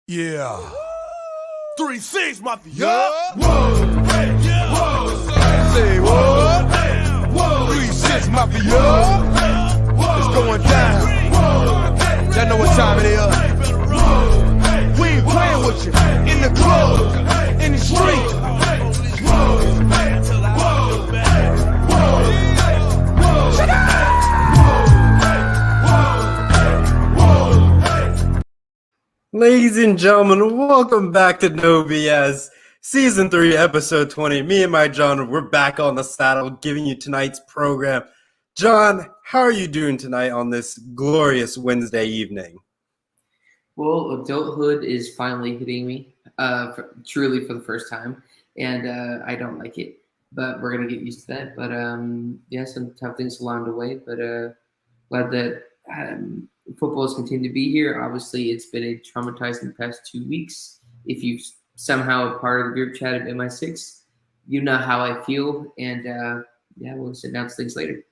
Yeah. 3-6, mafia. Yeah. Whoa. Hey, yeah. Whoa. Say what? Whoa. 3-6 Mafia. It's going down. Y'all know what time it is. We ain't playing with you. In the club, in the street. Ladies and gentlemen, welcome back to No B.S. Season 3, Episode 20. Me and my John, we're back on the saddle giving you tonight's program. John, how are you doing tonight on this glorious Wednesday evening? Well, adulthood is finally hitting me, truly for the first time, and I don't like it, but we're going to get used to that. But yeah, some tough things along the way, but glad that football has continued to be here. Obviously, it's been a traumatizing past 2 weeks. If you somehow a part of the group chat of MI6, you know how I feel, and yeah, we'll sit down to things later.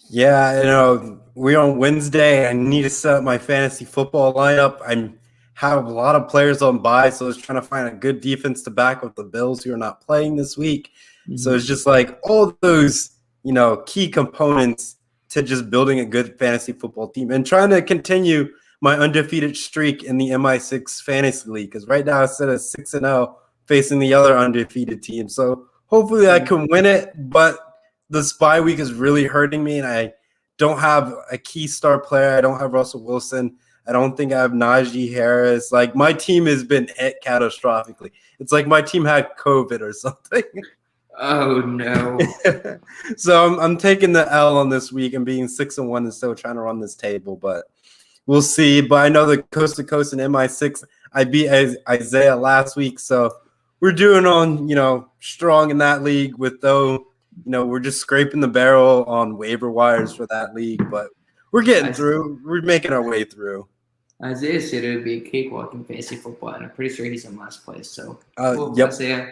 Yeah, we're on Wednesday. I need to set up my fantasy football lineup. I have a lot of players on bye, so I was trying to find a good defense to back up the Bills who are not playing this week. Mm-hmm. So it's just like all those, key components to just building a good fantasy football team and trying to continue my undefeated streak in the MI6 fantasy league. Because right now I sit at 6-0 facing the other undefeated team. So hopefully I can win it, but this bye week is really hurting me, and I don't have a key star player. I don't have Russell Wilson. I don't think I have Najee Harris. Like, my team has been hit catastrophically. It's like my team had COVID or something. Oh, no. So I'm taking the L on this week and being 6-1 and still trying to run this table, but we'll see. But I know the coast to coast in MI6, I beat Isaiah last week, so we're doing on, strong in that league we're just scraping the barrel on waiver wires for that league, but we're getting through. We're making our way through. Isaiah said it would be a cakewalk in fantasy football, and I'm pretty sure he's in last place. So, yep. Isaiah.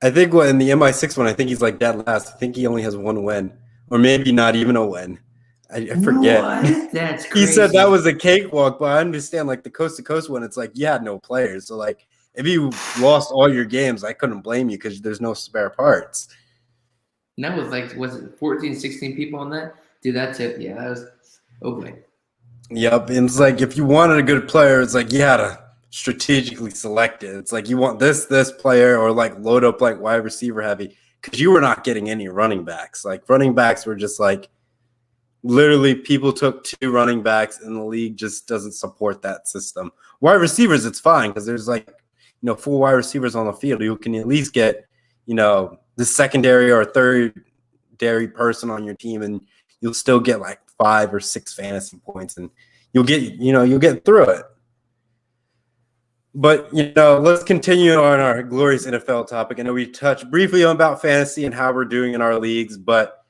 I think in the MI6 one, I think he's like dead last. I think he only has one win, or maybe not even a win. I forget. What? That's crazy. He said that was a cakewalk, but I understand like the coast to coast one. It's like you had no players, so like if you lost all your games, I couldn't blame you because there's no spare parts. And that was was it 14, 16 people on that? Dude, that's it. Yeah, that was boy. Yep, and it's like if you wanted a good player, it's like you had to strategically select it. It's like you want this player or like load up like wide receiver heavy because you were not getting any running backs. Like running backs were just like literally people took 2 running backs and the league just doesn't support that system. Wide receivers, it's fine because there's 4 wide receivers on the field. You can at least get, the secondary or third-dairy person on your team, and you'll still get like 5 or 6 fantasy points, and you'll get through it. But, let's continue on our glorious NFL topic. I know we touched briefly on about fantasy and how we're doing in our leagues, but,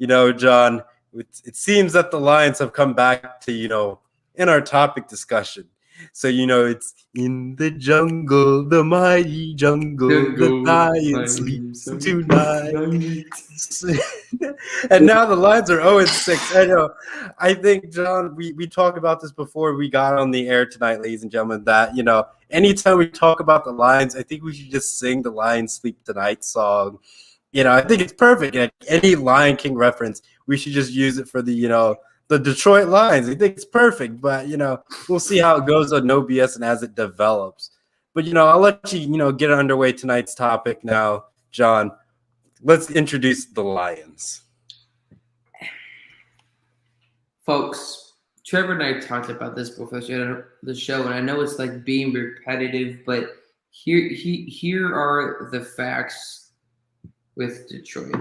John, it seems that the Lions have come back to, in our topic discussion. So, it's in the jungle, the mighty jungle, the lion sleeps tonight. And now the Lions are 0-6. I know. I think, John, we talked about this before we got on the air tonight, ladies and gentlemen, that, anytime we talk about the Lions, I think we should just sing the Lions Sleep Tonight song. I think it's perfect. Like, any Lion King reference, we should just use it for the Detroit Lions. I think it's perfect, but, we'll see how it goes on No B.S. and as it develops. But, I'll let you, get underway tonight's topic now, John. Let's introduce the Lions. Folks, Trevor and I talked about this before the show, and I know it's like being repetitive, but here are the facts with Detroit.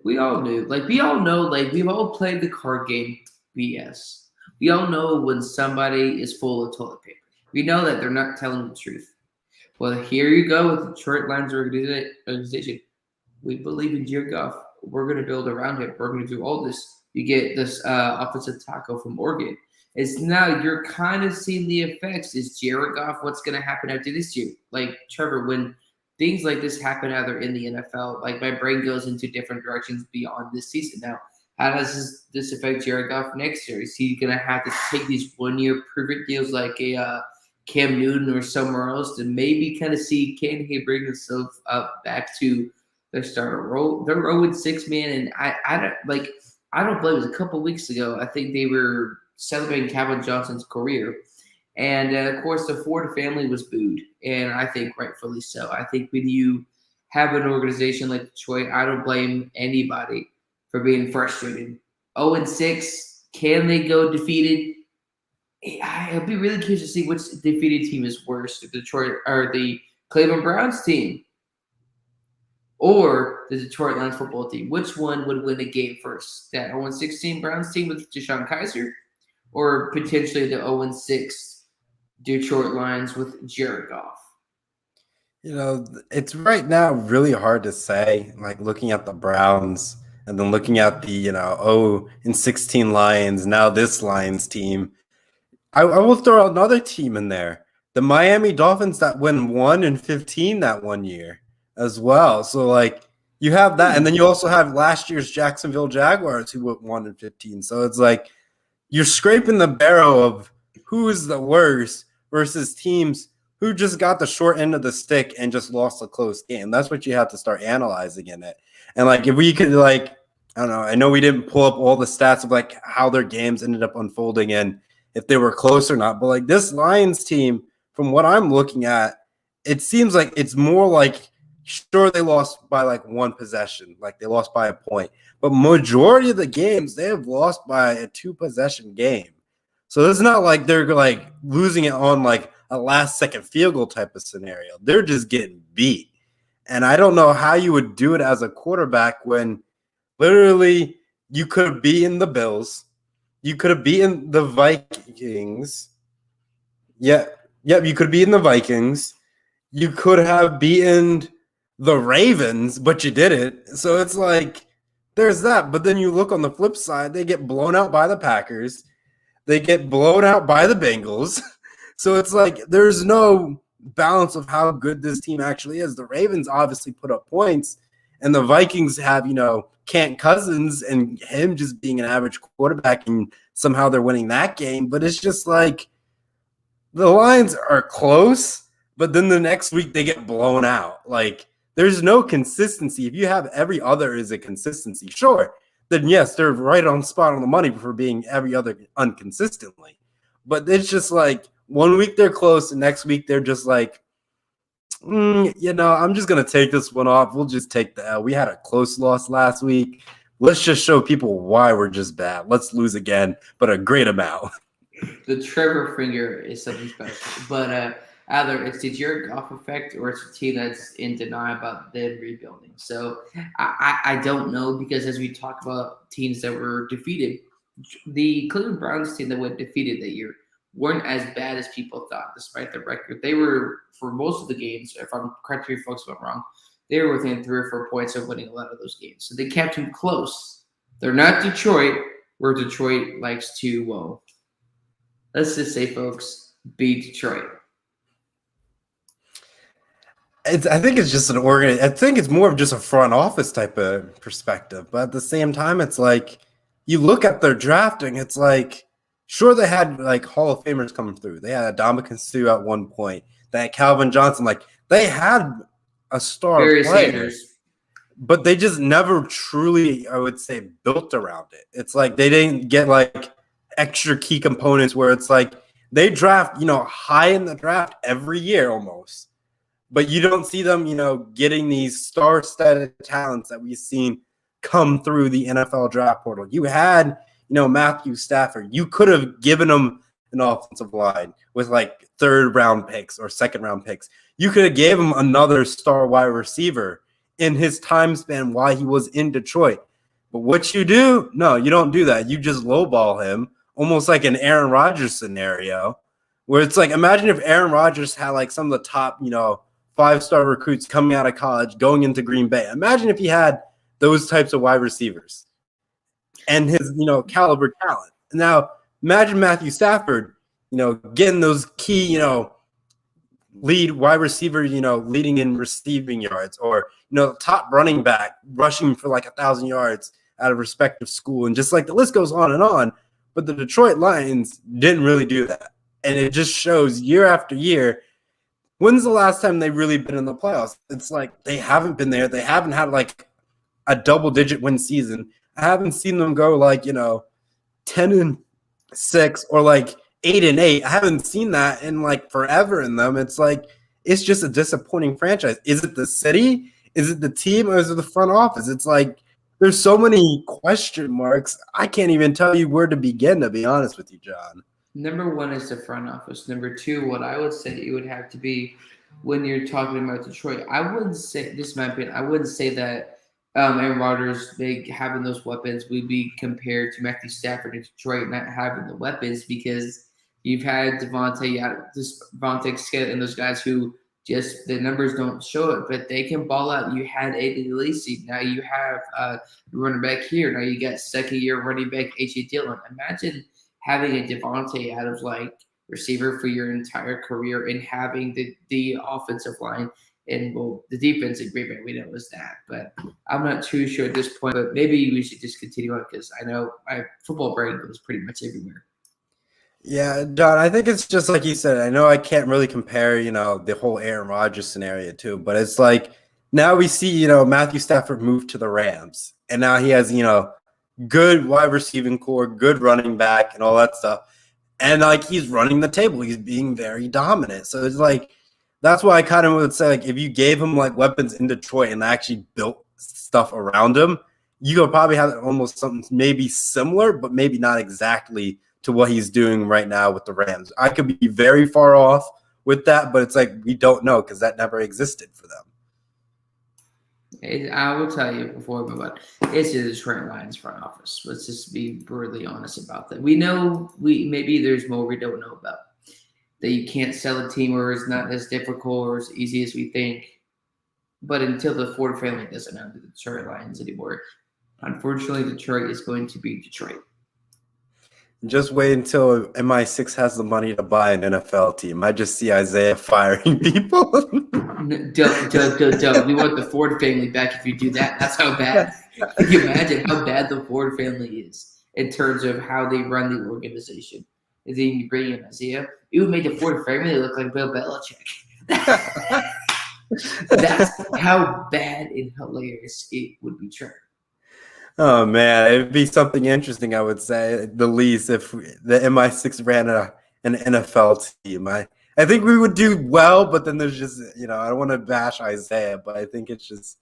We all knew, we all know, we've all played the card game BS. We all know when somebody is full of toilet paper. We know that they're not telling the truth. Well, here you go with the Detroit Lions organization. We believe in Jared Goff. We're going to build around him. We're going to do all this. You get this offensive tackle from Oregon. It's now you're kind of seeing the effects. Is Jared Goff what's going to happen after this year? Like, Trevor, when things like this happen either in the NFL, like my brain goes into different directions beyond this season. Now, How does this affect Jared Goff next year? Is he going to have to take these 1-year prove-it deals like a Cam Newton or somewhere else to maybe kind of see can he bring himself up back to their starter role? They're 0-6, man, and I don't blame it. A couple weeks ago, I think they were celebrating Calvin Johnson's career. And, of course, the Ford family was booed, and I think rightfully so. I think when you have an organization like Detroit, I don't blame anybody for being frustrated. 0-6, can they go defeated? I'll be really curious to see which defeated team is worse, the Detroit or the Cleveland Browns team or the Detroit Lions football team. Which one would win the game first? That 0-16 Browns team with Deshaun Kaiser or potentially the 0-6 Detroit Lions with Jared Goff? It's right now really hard to say, like looking at the Browns and then looking at the, 0-16 Lions, now this Lions team. I will throw another team in there. The Miami Dolphins that went 1-15 that one year as well. So, like, you have that. And then you also have last year's Jacksonville Jaguars who went 1-15. So it's like you're scraping the barrel of who is the worst versus teams who just got the short end of the stick and just lost a close game. That's what you have to start analyzing in it. And, like, if we could, like, I don't know. I know we didn't pull up all the stats of, like, how their games ended up unfolding and if they were close or not. But, like, this Lions team, from what I'm looking at, it seems like it's more like, sure, they lost by, like, one possession. Like, they lost by a point. But majority of the games, they have lost by a 2-possession game. So it's not like they're, like, losing it on, like, a last-second field goal type of scenario. They're just getting beat. And I don't know how you would do it as a quarterback when literally you could have beaten the Bills. You could have beaten the Vikings. Yep, you could have beaten the Vikings. You could have beaten the Ravens, but you didn't. So it's like there's that. But then you look on the flip side, they get blown out by the Packers. They get blown out by the Bengals. So it's like there's no balance of how good this team actually is. The Ravens obviously put up points, and the Vikings have, Kent Cousins and him just being an average quarterback, and somehow they're winning that game. But it's just like the Lions are close, but then the next week they get blown out. Like there's no consistency. If you have every other is a consistency, sure, then yes, they're right on spot on the money for being every other inconsistently. But it's just like one week they're close, and next week they're just like, I'm just going to take this one off. We'll just take the L. We had a close loss last week. Let's just show people why we're just bad. Let's lose again, but a great amount. The Trevor finger is something special. But either it's the Jared Goff effect or it's a team that's in denial about them rebuilding. So I don't know, because as we talk about teams that were defeated, the Cleveland Browns team that went defeated that year weren't as bad as people thought, despite the record. They were, for most of the games, if I'm correct me folks if I'm wrong, they were within 3 or 4 points of winning a lot of those games. So they kept them close. They're not Detroit, where Detroit likes to, let's just say, folks, beat Detroit. I think it's just I think it's more of just a front office type of perspective. But at the same time, it's like you look at their drafting, it's like, sure, they had like Hall of Famers coming through. They had Ndamukong Suh at one point. They had Calvin Johnson. Like they had a star player, but they just never truly, I would say, built around it. It's like they didn't get like extra key components where it's like they draft, high in the draft every year almost, but you don't see them, getting these star-studded talents that we've seen come through the NFL draft portal. You had Matthew Stafford. You could have given him an offensive line with like 3rd-round picks or 2nd-round picks. You could have gave him another star wide receiver in his time span while he was in Detroit. But what you do? No, you don't do that. You just lowball him, almost like an Aaron Rodgers scenario, where it's like, imagine if Aaron Rodgers had like some of the top, 5-star recruits coming out of college going into Green Bay. Imagine if he had those types of wide receivers and his, caliber talent. Now, imagine Matthew Stafford, getting those key, lead wide receiver, leading in receiving yards, or, top running back rushing for like 1,000 yards. at a respective school, and just like the list goes on and on. But the Detroit Lions didn't really do that. And it just shows year after year. When's the last time they've really been in the playoffs? It's like they haven't been there. They haven't had like a double-digit win season. I haven't seen them go like, 10-6 or like 8-8. I haven't seen that in like forever in them. It's like it's just a disappointing franchise. Is it the city? Is it the team? Or is it the front office? It's like there's so many question marks. I can't even tell you where to begin, to be honest with you, John. Number one is the front office. Number two, what I would say it would have to be when you're talking about Detroit. I wouldn't say, this is my opinion, I wouldn't say that Aaron Rodgers, having those weapons would be compared to Matthew Stafford in Detroit not having the weapons, because you've had Devontae Scott and those guys who just the numbers don't show it, but they can ball out. You had A.D. Lacy. Now you have running back here. Now you got second-year running back A.J. Dillon. Imagine having a Devontae Adams like receiver for your entire career and having the offensive line and the defense in Green Bay, we know was that. But I'm not too sure at this point. But maybe we should just continue on because I know my football brain goes pretty much everywhere. Yeah, John, I think it's just like you said. I know I can't really compare, the whole Aaron Rodgers scenario too, but it's like now we see, Matthew Stafford move to the Rams, and now he has, good wide receiving core, good running back, and all that stuff. And like he's running the table, he's being very dominant. So it's like that's why I kind of would say like if you gave him like weapons in Detroit and actually built stuff around him, you could probably have almost something maybe similar, but maybe not exactly to what he's doing right now with the Rams. I could be very far off with that, but it's like we don't know because that never existed for them. I will tell you before we move on, it's the Detroit Lions front office. Let's just be brutally honest about that. We know maybe there's more we don't know about. That you can't sell a team or it's not as difficult or as easy as we think. But until the Ford family doesn't own the Detroit Lions anymore, unfortunately, Detroit is going to be Detroit. Just wait until MI6 has the money to buy an NFL team. I just see Isaiah firing people. Don't. We want the Ford family back if you do that. That's how bad. Can you imagine how bad the Ford family is in terms of how they run the organization? And then you bring in Isaiah. It would make the Ford family look like Bill Belichick. That's how bad and hilarious it would be, Trevor. Oh man, it'd be something interesting, I would say, at the least, if the MI6 ran an NFL team. I think we would do well, but then there's just, I don't want to bash Isaiah, but I think it's just,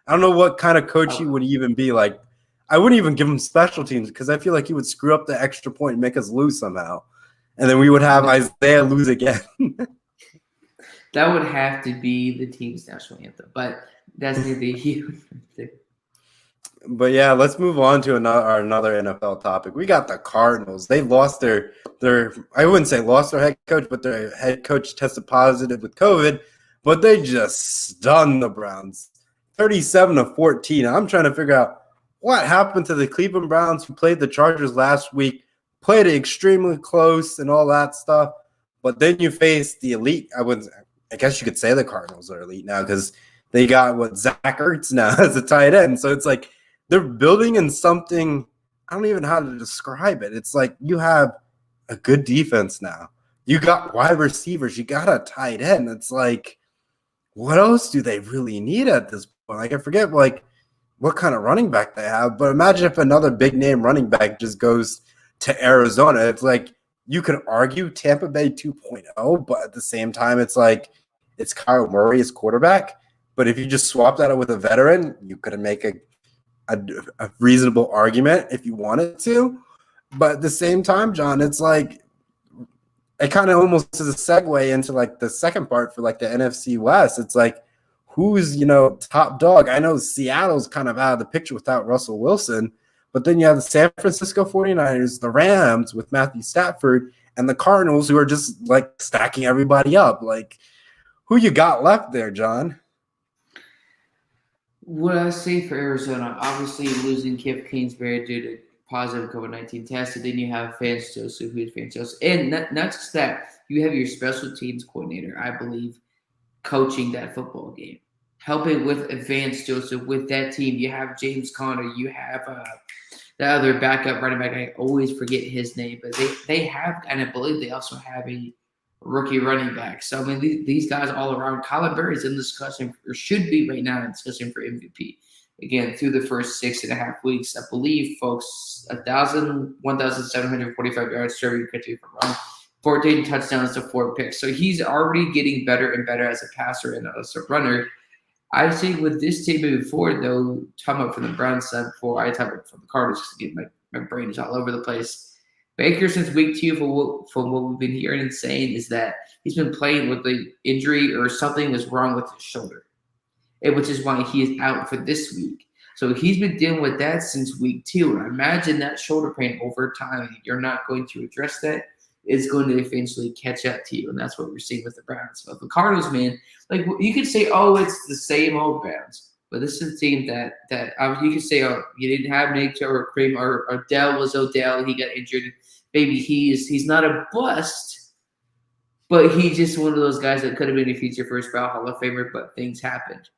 I don't know what kind of coach he would even be like. I wouldn't even give him special teams because I feel like he would screw up the extra point and make us lose somehow. And then we would have Isaiah lose again. That would have to be the team's national anthem, but that's neither here. But yeah, let's move on to another NFL topic. We got the Cardinals. They lost their I wouldn't say lost their head coach, but their head coach tested positive with COVID. But they just stunned the Browns, 37-14. I'm trying to figure out what happened to the Cleveland Browns who played the Chargers last week, played it extremely close and all that stuff. But then you face the elite. I guess you could say the Cardinals are elite now because they got Zach Ertz now as a tight end. So it's like they're building in something. I don't even know how to describe it. It's like you have a good defense now. You got wide receivers. You got a tight end. It's like, what else do they really need at this point? Like I forget what kind of running back they have. But imagine if another big name running back just goes to Arizona. It's like you could argue Tampa Bay 2.0, but at the same time, it's like it's Kyle Murray as quarterback. But if you just swap that out with a veteran, you could make a reasonable argument if you wanted to. But at the same time, John, it's like it kind of almost is a segue into like the second part for like the NFC West. It's like who's top dog. I know Seattle's kind of out of the picture without Russell Wilson, but then you have the San Francisco 49ers, the Rams with Matthew Stafford, and the Cardinals who are just like stacking everybody up. Like who you got left there, John? What I say for Arizona, obviously losing Cliff Kingsbury due to positive COVID-19 test, and then you have Vance Joseph, who's Vance Joseph. And not just that, you have your special teams coordinator, I believe, coaching that football game. helping with Advanced Joseph with that team. You have James Conner. You have the other backup running back. I always forget his name, but they have, and I believe they also have a rookie running back. So, I mean, these guys all around. Kyler Murray's in discussion, or should be right now in discussion for MVP. Again, through the first 6.5 weeks, I believe, folks, 1,745 yards, Trevor, you correct me if I'm wrong, 14 touchdowns to 4 picks. So he's already getting better and better as a passer and as a runner. I think with this team moving forward, though, talking about from the Browns side before I talk about from the Cardinals, because my brain is all over the place. Baker, since week 2, from what we've been hearing and saying, is that he's been playing with the injury or something was wrong with his shoulder, which is why he is out for this week. So he's been dealing with that since week 2. And I imagine that shoulder pain over time, you're not going to address that, is going to eventually catch up to you. And that's what we're seeing with the Browns. But the Cardinals, man, like you could say, oh, it's the same old Browns. But this is a team that you could say, oh, you didn't have Nate or Cream or Odell was Odell. He got injured. Maybe he's not a bust, but he's just one of those guys that could have been a future first round Hall of Famer, but things happened.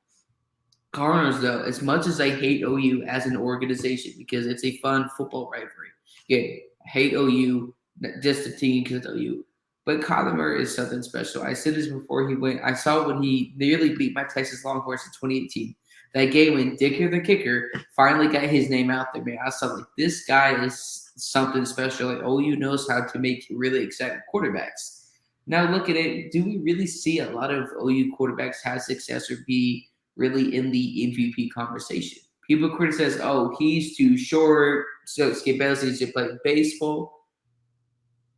Cardinals, though, as much as I hate OU as an organization because it's a fun football rivalry. Again, I hate OU, just the team because it's OU. But Kyler Murray is something special. I said this before he went. I saw when he nearly beat my Texas Longhorns in 2018. That game when Dicker the kicker finally got his name out there, man. I saw like this guy is something special. Like OU knows how to make really exciting quarterbacks. Now look at it. Do we really see a lot of OU quarterbacks have success or be really in the MVP conversation? People criticize, oh, he's too short, so Skip Bayless needs to play baseball.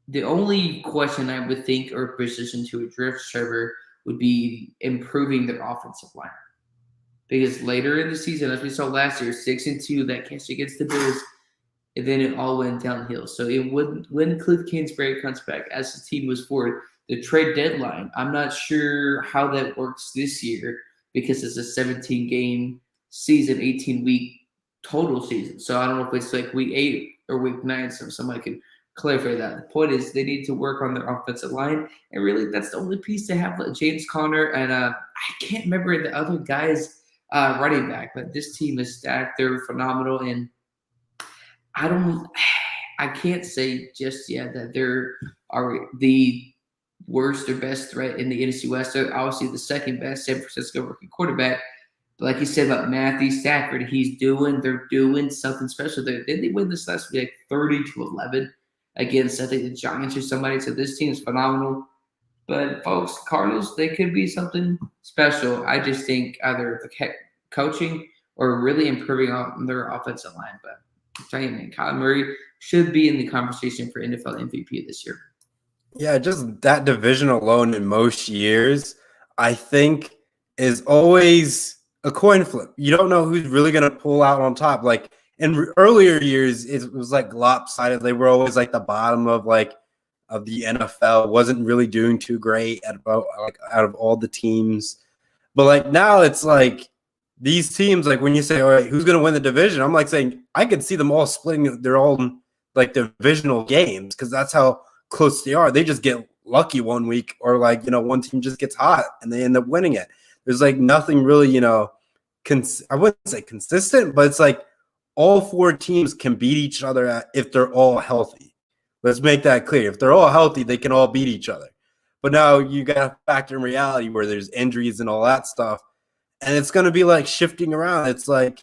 The only question I would think or position to address Trevor would be improving their offensive line. Because later in the season, as we saw last year, 6-2, that catch against the Bills, and then it all went downhill. So when Cliff Kingsbury comes back, as the team was forward, the trade deadline, I'm not sure how that works this year because it's a 17-game season, 18-week total season. So I don't know if it's like week 8 or week 9, so somebody could clarify that. The point is they need to work on their offensive line, and really that's the only piece they have. James Conner and I can't remember the other guys running back, but this team is stacked. They're phenomenal, and I can't say just yet that they're the worst or best threat in the NFC West. They're obviously the second best San Francisco rookie quarterback. But like you said about Matthew Stafford, they're doing something special there. Didn't they win this last week like 30-11 against, I think, the Giants or somebody? So this team is phenomenal. But folks, Cardinals, they could be something special. I just think either the coaching or really improving on their offensive line. But I'm telling you, man, Kyler Murray should be in the conversation for NFL MVP this year. Yeah, just that division alone in most years, I think, is always a coin flip. You don't know who's really going to pull out on top. Like in earlier years, it was like lopsided. They were always like the bottom of the NFL. Wasn't really doing too great out of all the teams. But like now, it's like these teams. Like when you say, "All right, who's going to win the division?" I'm like saying I could see them all splitting their own like divisional games because that's how close they are. They just get lucky one week, or like one team just gets hot and they end up winning it. There's like nothing really I wouldn't say consistent, but it's like all 4 teams can beat each other if they're all healthy. Let's make that clear. If they're all healthy, they can all beat each other. But now you got to factor in reality where there's injuries and all that stuff, and it's going to be like shifting around. It's like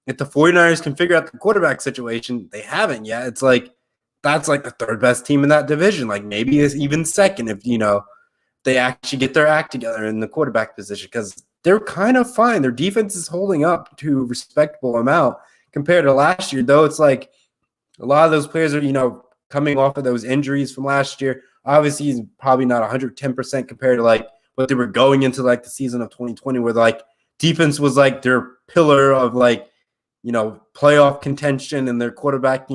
if the 49ers can figure out the quarterback situation, they haven't yet. It's like that's like the 3rd best team in that division. Like maybe it's even 2nd if, they actually get their act together in the quarterback position because they're kind of fine. Their defense is holding up to a respectable amount compared to last year, though. It's like a lot of those players are, coming off of those injuries from last year. Obviously, he's probably not 110% compared to like what they were going into like the season of 2020 where like defense was like their pillar of like, playoff contention and their quarterback,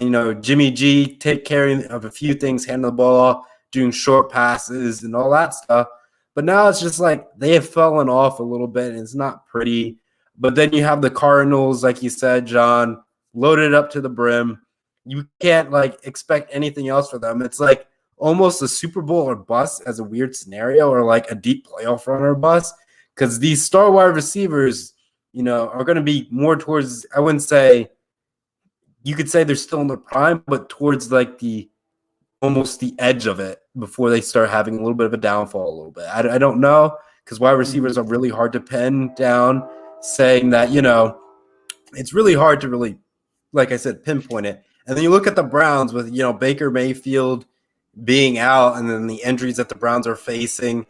Jimmy G take care of a few things, handle the ball off, doing short passes and all that stuff. But now it's just like they have fallen off a little bit, and it's not pretty. But then you have the Cardinals, like you said, John, loaded up to the brim. You can't like expect anything else for them. It's like almost a Super Bowl or bust as a weird scenario, or like a deep playoff run or bust, because these star wide receivers, are going to be more towards, I wouldn't say, you could say they're still in the prime, but towards like almost the edge of it before they start having a little bit of a downfall a little bit. I don't know, because wide receivers are really hard to pin down, saying that, it's really hard to really, like I said, pinpoint it. And then you look at the Browns with, Baker Mayfield being out and then the injuries that the Browns are facing.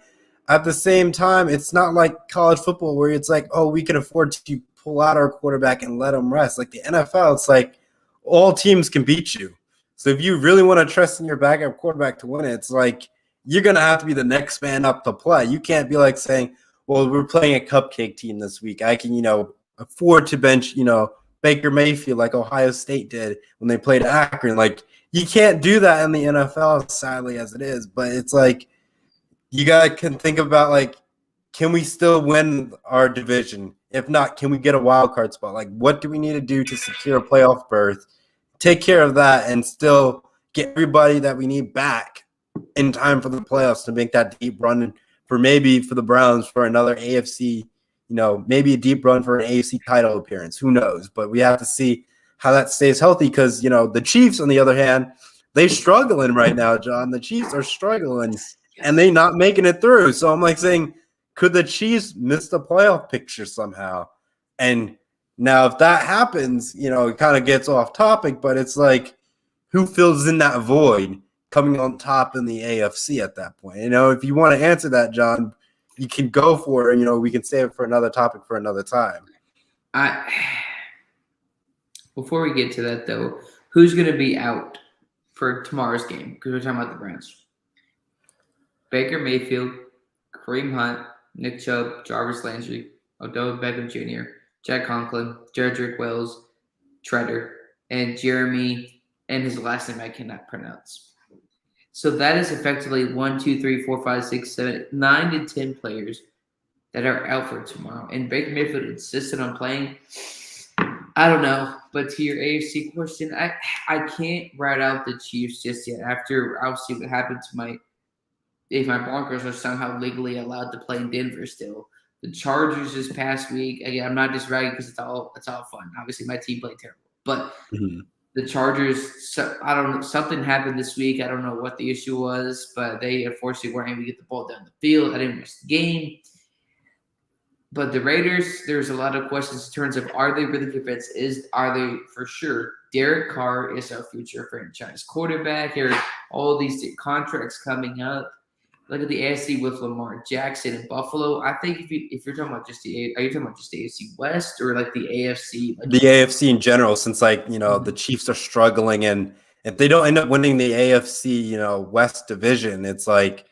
At the same time, it's not like college football where it's like, oh, we can afford to pull out our quarterback and let him rest. Like the NFL, it's like all teams can beat you. So if you really want to trust in your backup quarterback to win it, it's like you're going to have to be the next man up to play. You can't be like saying, well, we're playing a cupcake team this week. I can, afford to bench, Baker Mayfield like Ohio State did when they played Akron. Like, you can't do that in the NFL, sadly as it is. But it's like you can think about, like, can we still win our division? If not, can we get a wild card spot? Like, what do we need to do to secure a playoff berth? Take care of that and still get everybody that we need back in time for the playoffs to make that deep run for the Browns for another AFC, maybe a deep run for an AFC title appearance. Who knows? But we have to see how that stays healthy because, the Chiefs, on the other hand, they're struggling right now, John. The Chiefs are struggling and they're not making it through. So I'm like saying, could the Chiefs miss the playoff picture somehow? And now if that happens, it kind of gets off topic, but it's like, who fills in that void coming on top in the AFC at that point? If you want to answer that, John, you can go for it. We can save it for another topic for another time. Before we get to that, though, who's going to be out for tomorrow's game? Because we're talking about the Browns. Baker Mayfield, Kareem Hunt, Nick Chubb, Jarvis Landry, Odell Beckham Jr., Jack Conklin, Jedrick Wells, Treader, and Jeremy, and his last name I cannot pronounce. So that is effectively 9 to 10 players that are out for tomorrow. And Baker Mayfield insisted on playing. I don't know. But to your AFC question, I can't write out the Chiefs just yet. After I'll see what happens if my Broncos are somehow legally allowed to play in Denver still. The Chargers this past week, again, I'm not just ragging because it's all fun. Obviously, my team played terrible. But the Chargers, I don't know, something happened this week. I don't know what the issue was, but they unfortunately weren't able to get the ball down the field. I didn't miss the game. But the Raiders, there's a lot of questions in terms of, are they really convinced? Are they for sure? Derek Carr is our future franchise quarterback. Here, all these contracts coming up. Look at the AFC with Lamar Jackson and Buffalo. I think if you're talking about are you talking about just the AFC West or like the AFC? The AFC in general, since the Chiefs are struggling, and if they don't end up winning the AFC, West division, it's like,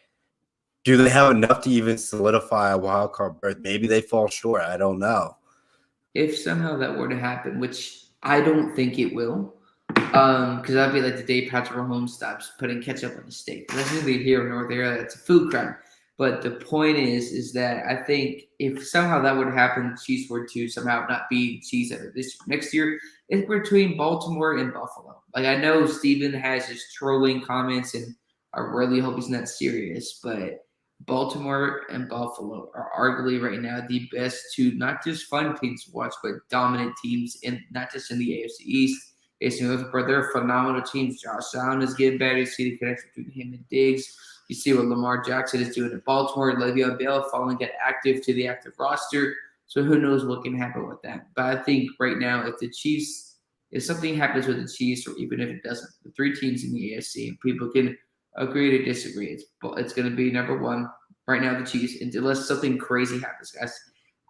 do they have enough to even solidify a wild card berth? Maybe they fall short. I don't know. If somehow that were to happen, which I don't think it will. Because that'd be like the day Patrick Mahomes stops putting ketchup on the steak. That's neither here nor there. That's a food crime. But the point is that I think if somehow that would happen, the Chiefs were to somehow not be Chiefs next year, it's between Baltimore and Buffalo. Like, I know Steven has his trolling comments, and I really hope he's not serious, but Baltimore and Buffalo are arguably right now the best two, not just fun teams to watch, but dominant teams, not just in the AFC East. They're phenomenal teams. Josh Allen is getting better. You see the connection between him and Diggs. You see what Lamar Jackson is doing in Baltimore. Le'Veon Bell finally get active to the active roster. So who knows what can happen with that. But I think right now, if something happens with the Chiefs, or even if it doesn't, the three teams in the AFC, people can agree to disagree. It's going to be number one right now, the Chiefs. Unless something crazy happens, guys,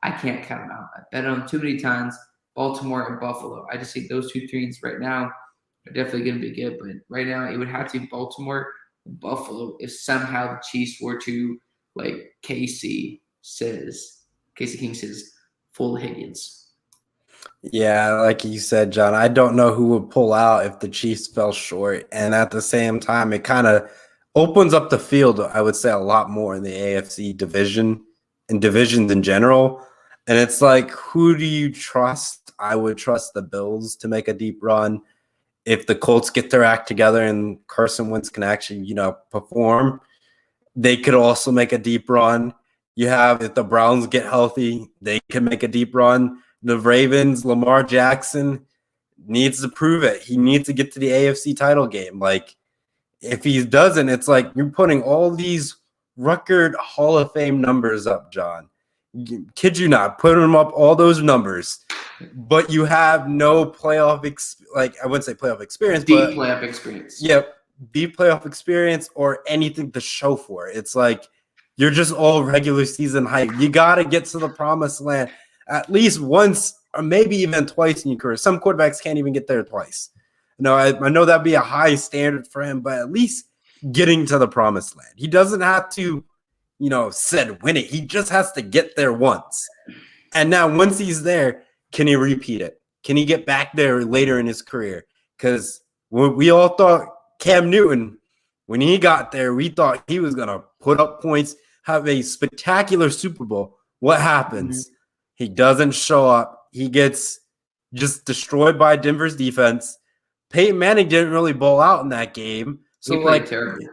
I can't count them out. I bet on too many times. Baltimore and Buffalo. I just think those two teams right now are definitely going to be good. But right now, it would have to be Baltimore and Buffalo if somehow the Chiefs were to, like Casey King says, full Higgins. Yeah, like you said, John, I don't know who would pull out if the Chiefs fell short. And at the same time, it kind of opens up the field, I would say, a lot more in the AFC division and divisions in general. And it's like, who do you trust? I would trust the Bills to make a deep run. If the Colts get their act together and Carson Wentz can actually, perform, they could also make a deep run. You have, if the Browns get healthy, they can make a deep run. The Ravens, Lamar Jackson needs to prove it. He needs to get to the AFC title game. Like, if he doesn't, it's like you're putting all these record Hall of Fame numbers up, John. Kid you not, put them up, all those numbers, but you have no playoff, I wouldn't say playoff experience, Deep playoff experience. Yep, deep playoff experience or anything to show for it. It's like you're just all regular season hype. You got to get to the promised land at least once or maybe even twice in your career. Some quarterbacks can't even get there twice. No, I know that'd be a high standard for him, but at least getting to the promised land. He doesn't have to, win it. He just has to get there once. And now once he's there, can he repeat it? Can he get back there later in his career? Because we all thought Cam Newton, when he got there, we thought he was going to put up points, have a spectacular Super Bowl. What happens? He doesn't show up. He gets just destroyed by Denver's defense. Peyton Manning didn't really bowl out in that game. So, terrible.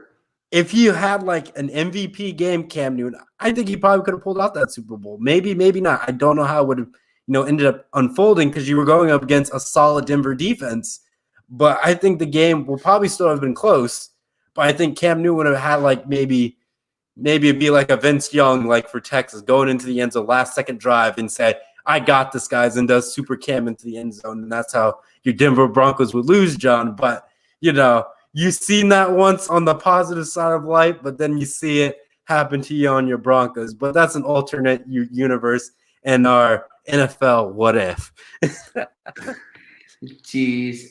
If you had an MVP game, Cam Newton, I think he probably could have pulled out that Super Bowl. Maybe, maybe not. I don't know how it would have, ended up unfolding because you were going up against a solid Denver defense. But I think the game will probably still have been close. But I think Cam Newton would have had maybe it'd be like a Vince Young, for Texas, going into the end zone, last second drive and say, I got this, guys, and does super Cam into the end zone. And that's how your Denver Broncos would lose, John. But, you've seen that once on the positive side of life, but then you see it happen to you on your Broncos. But that's an alternate universe in our NFL what if. Jeez.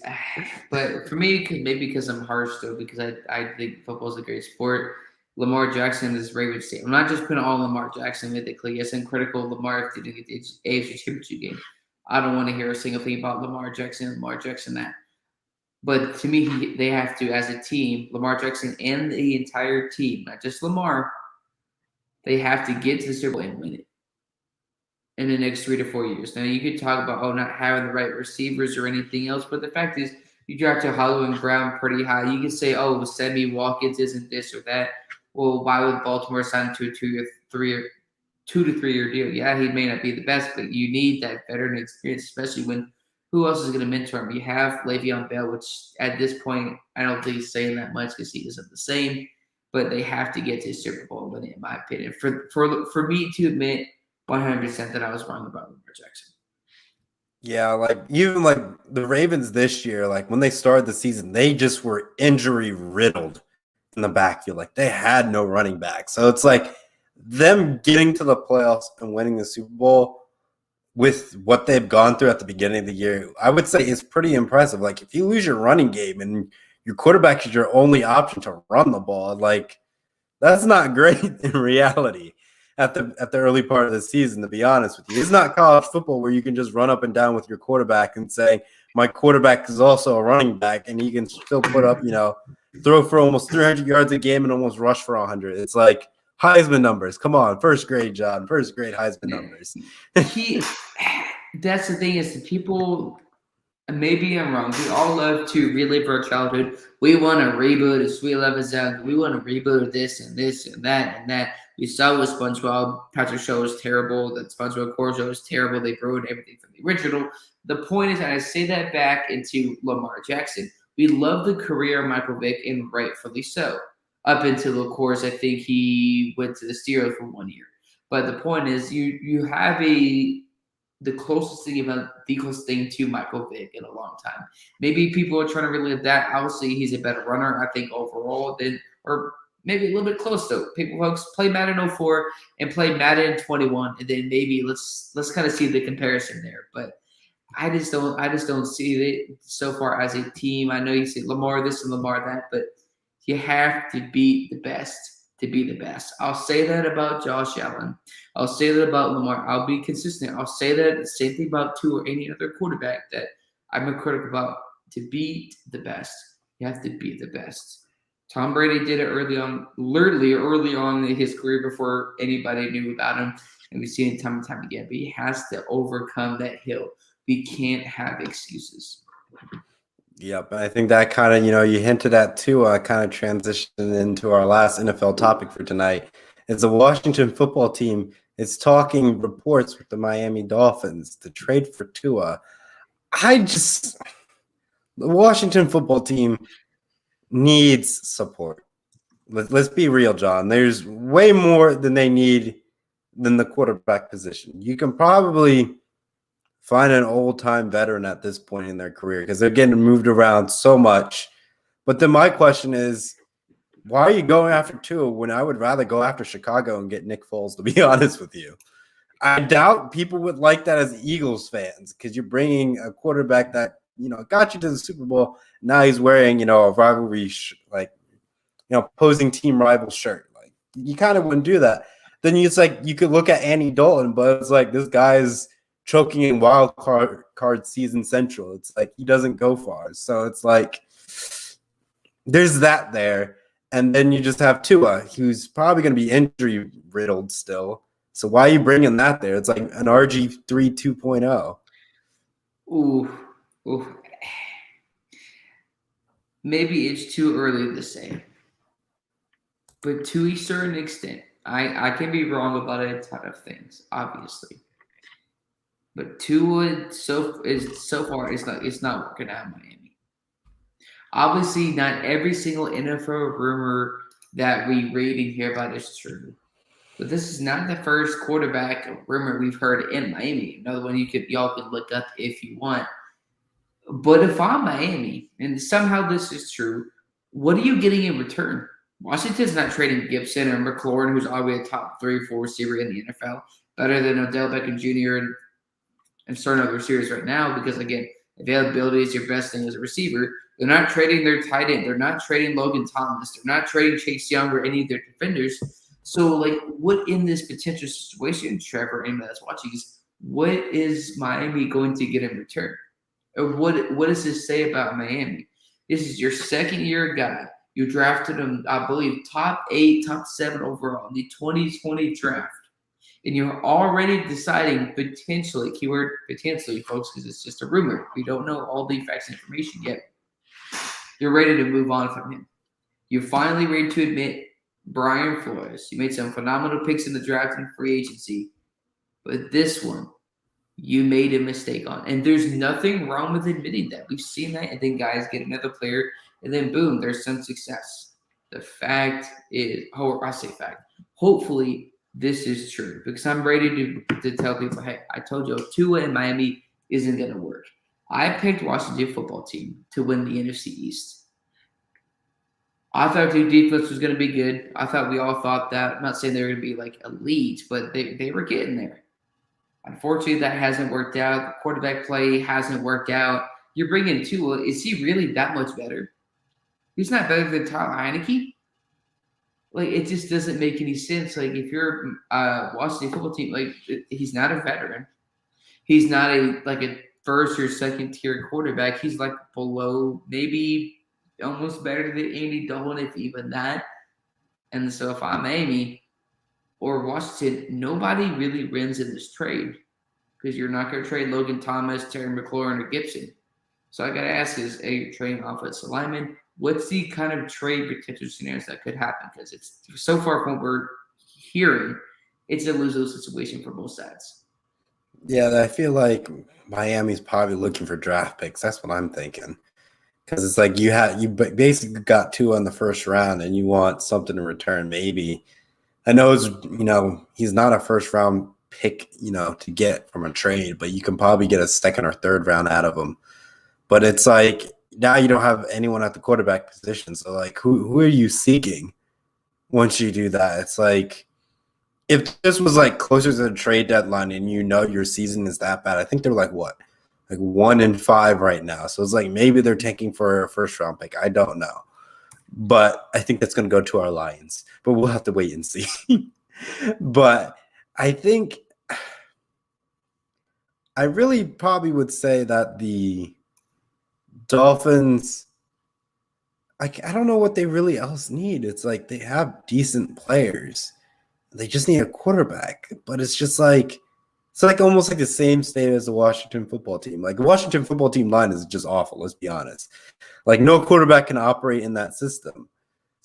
But for me, maybe because I'm harsh, though, because I think football is a great sport. Lamar Jackson is Ravens team. I'm not just putting all Lamar Jackson mythically. Yes, I'm critical of Lamar if they didn't get the AFC Championship game. I don't want to hear a single thing about Lamar Jackson that. But to me, they have to, as a team, Lamar Jackson and the entire team, not just Lamar, they have to get to the Super Bowl and win it in the next 3 to 4 years. Now, you could talk about, not having the right receivers or anything else, but the fact is, you drafted Hollywood Brown pretty high. You could say, Sammy Watkins isn't this or that. Well, why would Baltimore sign to a 2 to 3 year deal? Yeah, he may not be the best, but you need that veteran experience, especially when who else is going to mentor him? You have Le'Veon Bell, which at this point, I don't think he's saying that much because he isn't the same, but they have to get to the Super Bowl win it, in my opinion. For me to admit 100% that I was wrong about Lamar Jackson. Yeah, even the Ravens this year, when they started the season, they just were injury riddled in the backfield. They had no running back. So it's them getting to the playoffs and winning the Super Bowl with what they've gone through at the beginning of the year, I would say is pretty impressive. If you lose your running game and your quarterback is your only option to run the ball, that's not great in reality at the early part of the season, to be honest with you. It's not college football where you can just run up and down with your quarterback and say, my quarterback is also a running back and he can still put up, throw for almost 300 yards a game and almost rush for 100. It's Heisman numbers. Come on. First grade, John. First grade Heisman numbers. That's the thing is the people, maybe I'm wrong, we all love to relive our childhood. We want to reboot a Sweet 11 Sound. We want to reboot this and this and that and that. We saw with SpongeBob. Patrick's show was terrible. The SpongeBob core show was terrible. They ruined everything from the original. The point is, and I say that back into Lamar Jackson, we love the career of Michael Vick, and rightfully so. Up until, of course, I think he went to the Steelers for 1 year. But the point is, you have the closest thing to Michael Vick in a long time. Maybe people are trying to relive that. Obviously, he's a better runner, I think, overall or maybe a little bit close though. Folks play Madden 04 and play Madden 21, and then maybe let's kind of see the comparison there. But I just don't see it so far as a team. I know you say Lamar this and Lamar that, but you have to beat the best to be the best. I'll say that about Josh Allen. I'll say that about Lamar. I'll be consistent. I'll say that the same thing about Tua or any other quarterback that I'm a critic about. To beat the best, you have to be the best. Tom Brady did it early on in his career before anybody knew about him. And we've seen it time and time again. But he has to overcome that hill. We can't have excuses. Yep, I think that kind of, you hinted at too, kind of transitioned into our last NFL topic for tonight. is the Washington football team is talking reports with the Miami Dolphins to trade for Tua. The Washington football team needs support. Let's be real, John. There's way more than they need than the quarterback position. You can probably find an old-time veteran at this point in their career because they're getting moved around so much. But then my question is, why are you going after Tua when I would rather go after Chicago and get Nick Foles, to be honest with you? I doubt people would like that as Eagles fans because you're bringing a quarterback that, got you to the Super Bowl. Now he's wearing, a rivalry, opposing team rival shirt. Like, you kind of wouldn't do that. Then it's like you could look at Andy Dalton, but it's like this guy's choking in wild card season central. It's like he doesn't go far. So it's like there's that there. And then you just have Tua, who's probably going to be injury riddled still. So why are you bringing that there? It's like an RG3 2.0. Ooh. Maybe it's too early to say. But to a certain extent, I can be wrong about a ton of things, obviously. But Tua so far it's not working out in Miami. Obviously, not every single NFL rumor that we read and hear about is true. But this is not the first quarterback rumor we've heard in Miami. Another one y'all can look up if you want. But if I'm Miami and somehow this is true, what are you getting in return? Washington's not trading Gibson or McLaurin, who's already a top 3 or 4 receiver in the NFL, better than Odell Beckham Jr. and certain other receivers right now because, again, availability is your best thing as a receiver. They're not trading their tight end. They're not trading Logan Thomas. They're not trading Chase Young or any of their defenders. So, what in this potential situation, Trevor, anybody that's watching, is what is Miami going to get in return? Or what does this say about Miami? This is your second-year guy. You drafted him, I believe, top 8, top 7 overall in the 2020 draft. And you're already deciding potentially, keyword potentially, folks, because it's just a rumor. We don't know all the facts and information yet. You're ready to move on from him. You're finally ready to admit Brian Flores. You made some phenomenal picks in the draft and free agency. But this one, you made a mistake on. And there's nothing wrong with admitting that. We've seen that. And then guys get another player. And then, boom, there's some success. The fact is, I say fact, hopefully this is true. Because I'm ready to tell people, hey, I told you Tua in Miami isn't going to work. I picked Washington football team to win the NFC East. I thought their defense was going to be good. I thought we all thought that. I'm not saying they were going to be elite, but they were getting there. Unfortunately, that hasn't worked out. The quarterback play hasn't worked out. You're bringing Tua. Is he really that much better? He's not better than Tyler Heineke. It just doesn't make any sense. If you're Washington football team, he's not a veteran. He's not a first or second tier quarterback. He's below, maybe almost better than Andy Dalton, if even that. And so if I'm Miami or Washington, nobody really wins in this trade because you're not going to trade Logan Thomas, Terry McLaurin, or Gibson. So I got to ask, is a trading offensive lineman? What's the kind of trade potential scenarios that could happen? Because it's so far from what we're hearing, it's a lose-lose situation for both sides. Yeah, I feel like Miami's probably looking for draft picks. That's what I'm thinking. Because it's like you basically got 2 in the first round, and you want something in return. Maybe I know he's not a first round pick, to get from a trade, but you can probably get a second or third round out of him. But it's like now you don't have anyone at the quarterback position. So who are you seeking once you do that? It's like, if this was closer to the trade deadline and your season is that bad, I think they're 1-5 right now. So it's maybe they're tanking for a first round pick. I don't know. But I think that's going to go to our Lions. But we'll have to wait and see. But I think I really probably would say that the Dolphins, I don't know what they really else need. It's they have decent players. They just need a quarterback. But it's just it's almost the same state as the Washington football team. The Washington football team line is just awful, let's be honest. No quarterback can operate in that system.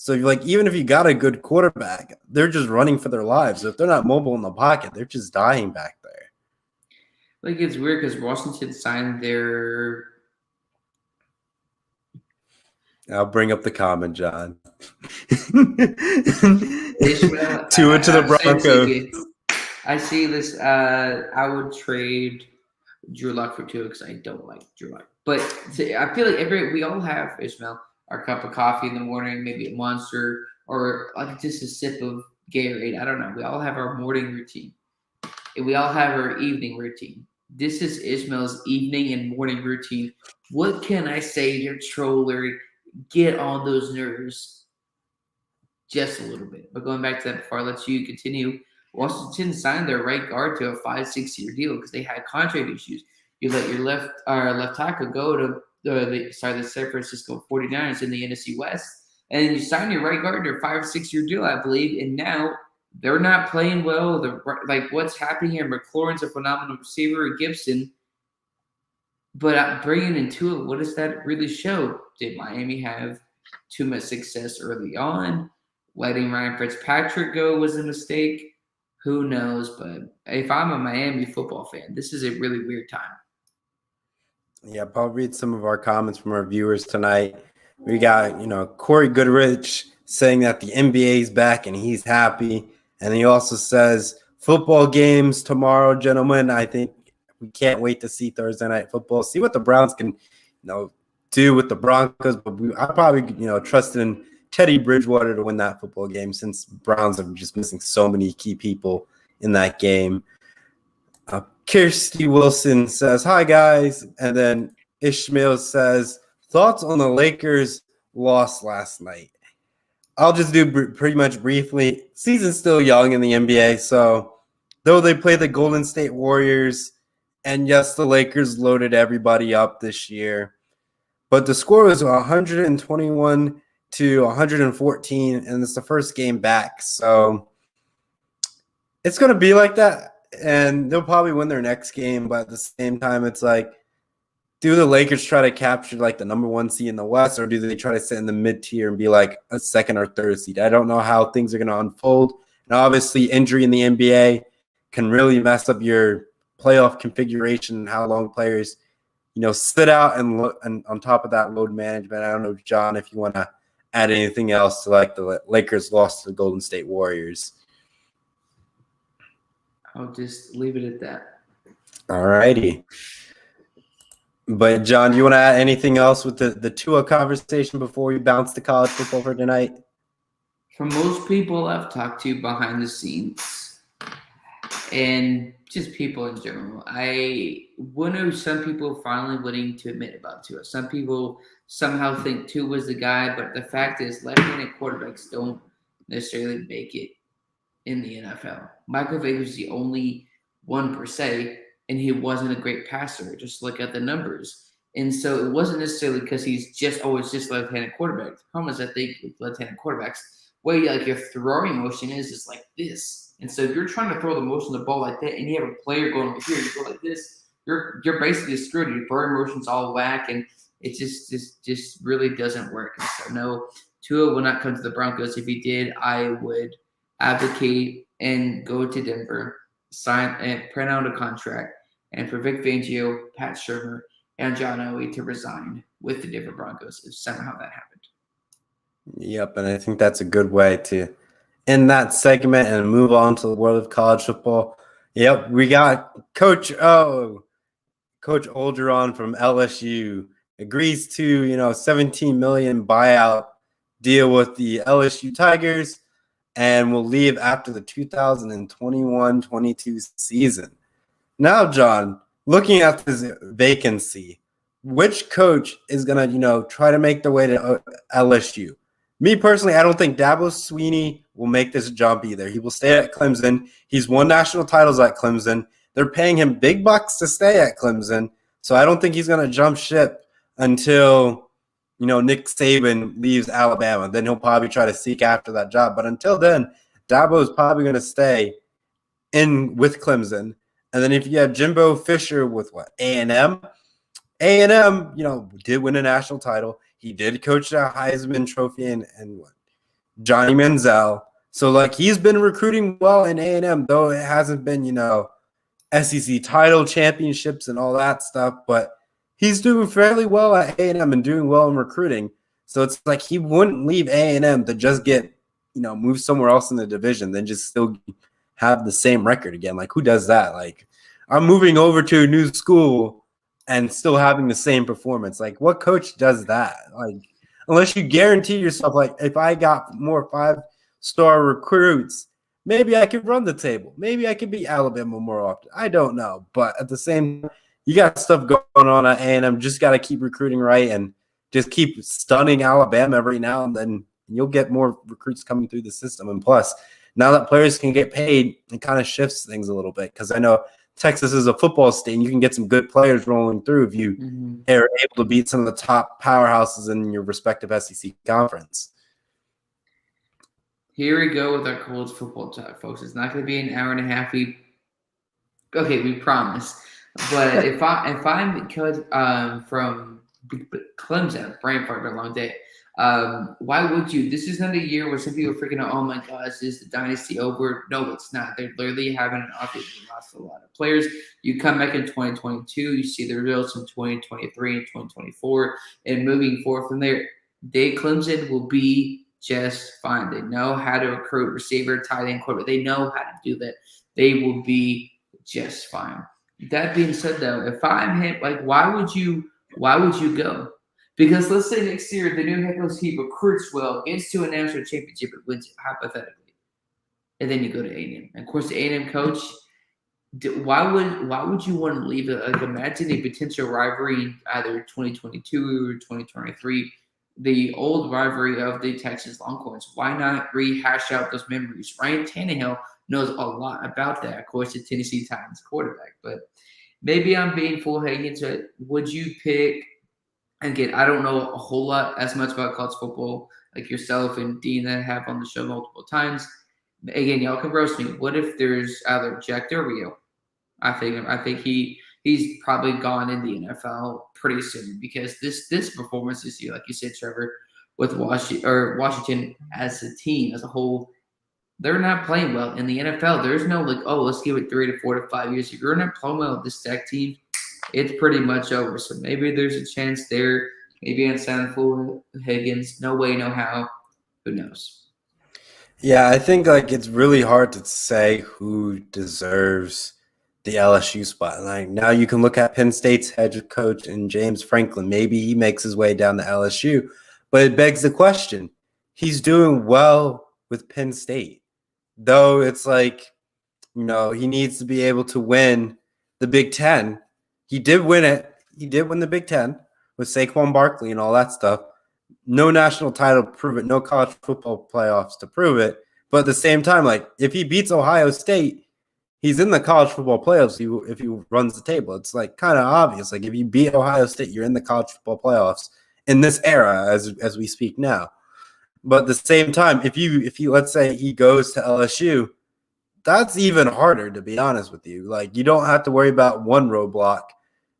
So even if you got a good quarterback, they're just running for their lives. If they're not mobile in the pocket, they're just dying back there. Like, it's weird because Washington signed their. I'll bring up the comment, John. Ishmael, Tua to the I've sent Broncos. you. I see this. I would trade Drew Lock for Tua because I don't like Drew Lock. But I feel like we all have, Ishmael, our cup of coffee in the morning, maybe a Monster or like just a sip of Gatorade. I don't know. We all have our morning routine. And we all have our evening routine. This is Ishmael's evening and morning routine. What can I say to troller? Get on those nerves just a little bit. But going back to that before I let you continue, Washington signed their right guard to a 5-6 year deal because they had contract issues. You let your left tackle go to the San Francisco 49ers in the NFC West, and then you sign your right guard to a 5-6 year deal, I believe, and now they're not playing well. What's happening here? McLaurin's a phenomenal receiver, Gibson. But bringing in Tua, what does that really show? Did Miami have too much success early on? Letting Ryan Fitzpatrick go was a mistake. Who knows? But if I'm a Miami football fan, this is a really weird time. Yeah, I'll read some of our comments from our viewers tonight. We got, Corey Goodrich saying that the NBA is back and he's happy. And he also says, football games tomorrow, gentlemen. I think we can't wait to see Thursday night football. See what the Browns can, do with the Broncos. But I probably, trusted in Teddy Bridgewater to win that football game since Browns are just missing so many key people in that game. Kirsty Wilson says, hi, guys. And then Ishmael says, thoughts on the Lakers' loss last night? I'll just do pretty much briefly. Season's still young in the NBA, so though they play the Golden State Warriors, and yes, the Lakers loaded everybody up this year, but the score was 121 to 114, and it's the first game back, so it's going to be like that. And they'll probably win their next game, but at the same time, it's like, do the Lakers try to capture the number one seed in the West, or do they try to sit in the mid-tier and be like a second or third seed? I don't know how things are going to unfold. And obviously, injury in the NBA can really mess up your playoff configuration and how long players, sit out and on top of that, load management. I don't know, John, if you want to add anything else to the Lakers loss to the Golden State Warriors. I'll just leave it at that. All righty. But, John, do you want to add anything else with the Tua conversation before we bounce to college football for tonight? For most people I've talked to behind the scenes and just people in general, I wonder some people finally willing to admit about Tua. Some people somehow think Tua was the guy, but the fact is left-handed quarterbacks don't necessarily make it in the NFL. Michael Vick was the only one per se, and he wasn't a great passer. Just look at the numbers. And so it wasn't necessarily because he's always left-handed quarterback. The problem is I think with left-handed quarterbacks, your throwing motion is just like this. And so if you're trying to throw the motion of the ball like that, and you have a player going over here, you go like this, you're basically screwed. Your throwing motion's all whack, and it just really doesn't work. And so no, Tua will not come to the Broncos. If he did, I would advocate and go to Denver, sign and print out a contract, and for Vic Fangio, Pat Shurmur, and John Elway to resign with the Denver Broncos if somehow that happened. Yep, and I think that's a good way to end that segment and move on to the world of college football. Yep, we got Coach Orgeron from LSU agrees to $17 million buyout deal with the LSU Tigers, and will leave after the 2021-22 season. Now, John, looking at this vacancy, which coach is going to, try to make their way to LSU? Me personally, I don't think Dabo Swinney will make this jump either. He will stay at Clemson. He's won national titles at Clemson. They're paying him big bucks to stay at Clemson, so I don't think he's going to jump ship until Nick Saban leaves Alabama. Then he'll probably try to seek after that job. But until then, Dabo is probably going to stay in with Clemson. And then if you have Jimbo Fisher with A&M, did win a national title. He did coach that Heisman Trophy and Johnny Manziel. So like he's been recruiting well in A&M, though it hasn't been, SEC title championships and all that stuff, but he's doing fairly well at A&M and doing well in recruiting. So it's like he wouldn't leave A&M to just get, move somewhere else in the division, then just still have the same record again. Like, who does that? Like, I'm moving over to a new school and still having the same performance. Like, what coach does that? Like, unless you guarantee yourself, like, if I got more 5-star recruits, maybe I could run the table. Maybe I could beat Alabama more often. I don't know. But at the same time, you got stuff going on at A&M. Just got to keep recruiting right and just keep stunning Alabama every now and then. You'll get more recruits coming through the system. And plus, now that players can get paid, it kind of shifts things a little bit. Because I know Texas is a football state, and you can get some good players rolling through if you are able to beat some of the top powerhouses in your respective SEC conference. Here we go with our college football talk, folks. It's not going to be an hour and a half. We promise. But if I'm from Clemson, brain fart for a long day. Why would you? This is not a year where some people are freaking out, oh my gosh, is the dynasty over? No, it's not. They're literally having an off year. They lost a lot of players. You come back in 2022, you see the results in 2023 and 2024, and moving forward from there, Clemson will be just fine. They know how to recruit receiver, tight end, quarterback. They know how to do that. They will be just fine. That being said, though, if I'm him, like, why would you go? Because let's say next year the new head coach, he recruits well, gets to a national championship, and wins it, hypothetically, and then you go to A&M. And of course, the A&M coach, why would you want to leave it? Like, imagine a potential rivalry in either 2022 or 2023, the old rivalry of the Texas Longhorns. Why not rehash out those memories? Ryan Tannehill knows a lot about that. Of course, the Tennessee Titans quarterback, but maybe I'm being full Higgins. Would you pick? Again, I don't know a whole lot as much about college football like yourself and Dean that have on the show multiple times. Again, y'all can roast me. What if there's either Jack Del Rio? I think he's probably gone in the NFL pretty soon because this performance this year, like you said, Trevor, with Washington as a team as a whole, they're not playing well in the NFL. There's no like, oh, let's give it 3 to 4 to 5 years. If you're not playing well with this tech team, it's pretty much over. So maybe there's a chance there. Maybe on Sanford, Higgins. No way, no how. Who knows? Yeah, I think like it's really hard to say who deserves the LSU spot. Like now you can look at Penn State's head coach and James Franklin. Maybe he makes his way down to LSU. But it begs the question. He's doing well with Penn State. Though it's like, he needs to be able to win the Big Ten. He did win it. He did win the Big Ten with Saquon Barkley and all that stuff. No national title to prove it. No college football playoffs to prove it. But at the same time, like if he beats Ohio State, he's in the college football playoffs if he runs the table. It's like kind of obvious. Like if you beat Ohio State, you're in the college football playoffs in this era as we speak now. But at the same time, if you let's say he goes to LSU, that's even harder, to be honest with you. Like you don't have to worry about one roadblock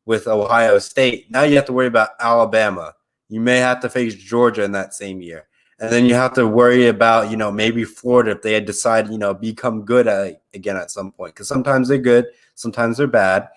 with Ohio State. Now you have to worry about Alabama. You may have to face Georgia in that same year. And then you have to worry about, maybe Florida if they had decided, become good again at some point. Because sometimes they're good, sometimes they're bad.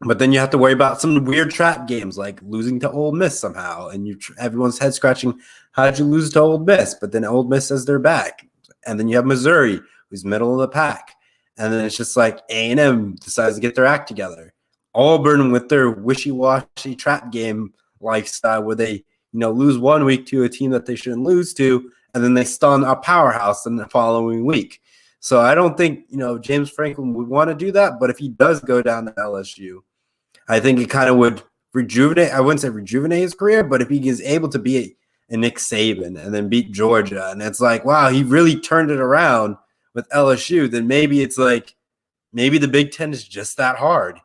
But then you have to worry about some weird trap games like losing to Ole Miss somehow. And everyone's head scratching, how'd you lose to Ole Miss? But then Ole Miss says they're back. And then you have Missouri, who's middle of the pack. And then it's just like A&M decides to get their act together. Auburn with their wishy-washy trap game lifestyle where they, lose 1 week to a team that they shouldn't lose to, and then they stun a powerhouse in the following week. So I don't think, James Franklin would want to do that, but if he does go down to LSU, I think it kind of would rejuvenate. I wouldn't say rejuvenate his career, but if he is able to be a Nick Saban and then beat Georgia, and it's like, wow, he really turned it around with LSU, then maybe it's like, maybe the Big Ten is just that hard.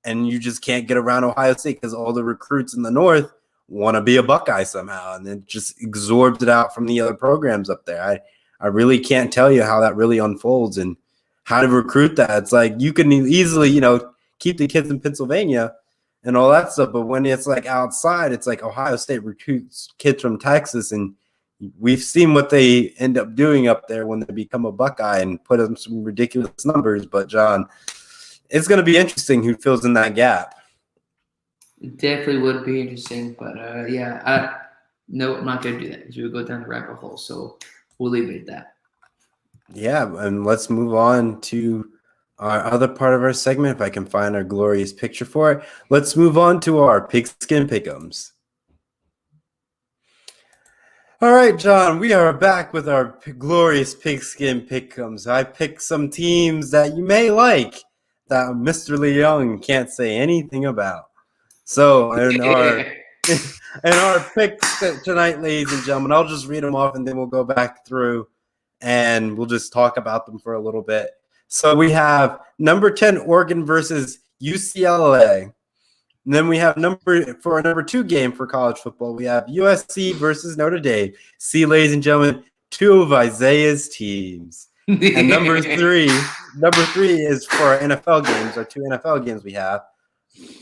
And you just can't get around Ohio State because all the recruits in the North want to be a Buckeye somehow. And it just absorbs it out from the other programs up there. I really can't tell you how that really unfolds and how to recruit that. It's like you can easily, keep the kids in Pennsylvania and all that stuff. But when it's like outside, it's like Ohio State recruits kids from Texas and, we've seen what they end up doing up there when they become a Buckeye and put them some ridiculous numbers. But, John, it's going to be interesting who fills in that gap. It definitely would be interesting, but no, I'm not going to do that because we would go down the rabbit hole. So we'll leave it at that. Yeah, and let's move on to our other part of our segment. If I can find our glorious picture for it, let's move on to our Pigskin Pick'ems. All right, John, we are back with our glorious Pigskin Pick'ems. I picked some teams that you may like that Mr. Lee Young can't say anything about. So, in our picks tonight, ladies and gentlemen, I'll just read them off and then we'll go back through and we'll just talk about them for a little bit. So we have number 10 Oregon versus UCLA. And then we have for a number 2 game for college football, we have USC versus Notre Dame. See, ladies and gentlemen, 2 of Isaiah's teams. And number 3 is for our NFL games, our 2 NFL games we have,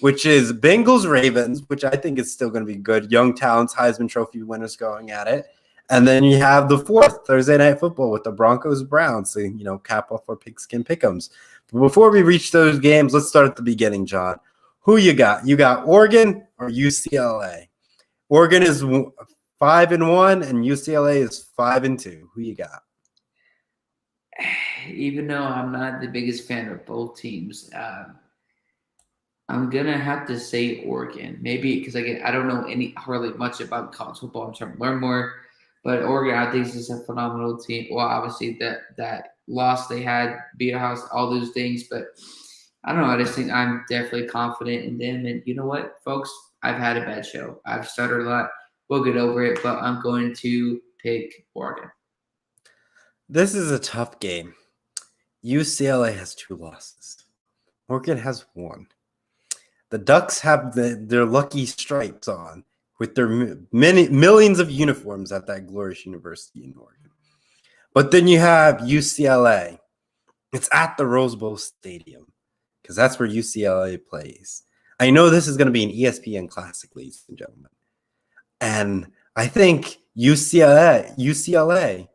which is Bengals Ravens, which I think is still going to be good. Young talents, Heisman Trophy winners going at it. And then you have the 4th Thursday Night Football with the Broncos Browns. So, cap off our Pigskin Pick'ems. But before we reach those games, let's start at the beginning, John. Who you got? You got Oregon or UCLA? Oregon is 5-1 and UCLA is 5-2. Who you got? Even though I'm not the biggest fan of both teams, I'm gonna have to say Oregon. Maybe because I don't know hardly much about college football. I'm trying to learn more, but Oregon I think is a phenomenal team. Well, obviously that loss they had, beat a house, all those things, but I don't know. I just think I'm definitely confident in them. And you know what, folks? I've had a bad show. I've stuttered a lot. We'll get over it, but I'm going to pick Oregon. This is a tough game. UCLA has 2 losses. Oregon has 1. The Ducks have their lucky stripes on with their millions of uniforms at that glorious university in Oregon. But then you have UCLA. It's at the Rose Bowl Stadium because that's where UCLA plays. I know this is going to be an ESPN Classic, ladies and gentlemen. And I think UCLA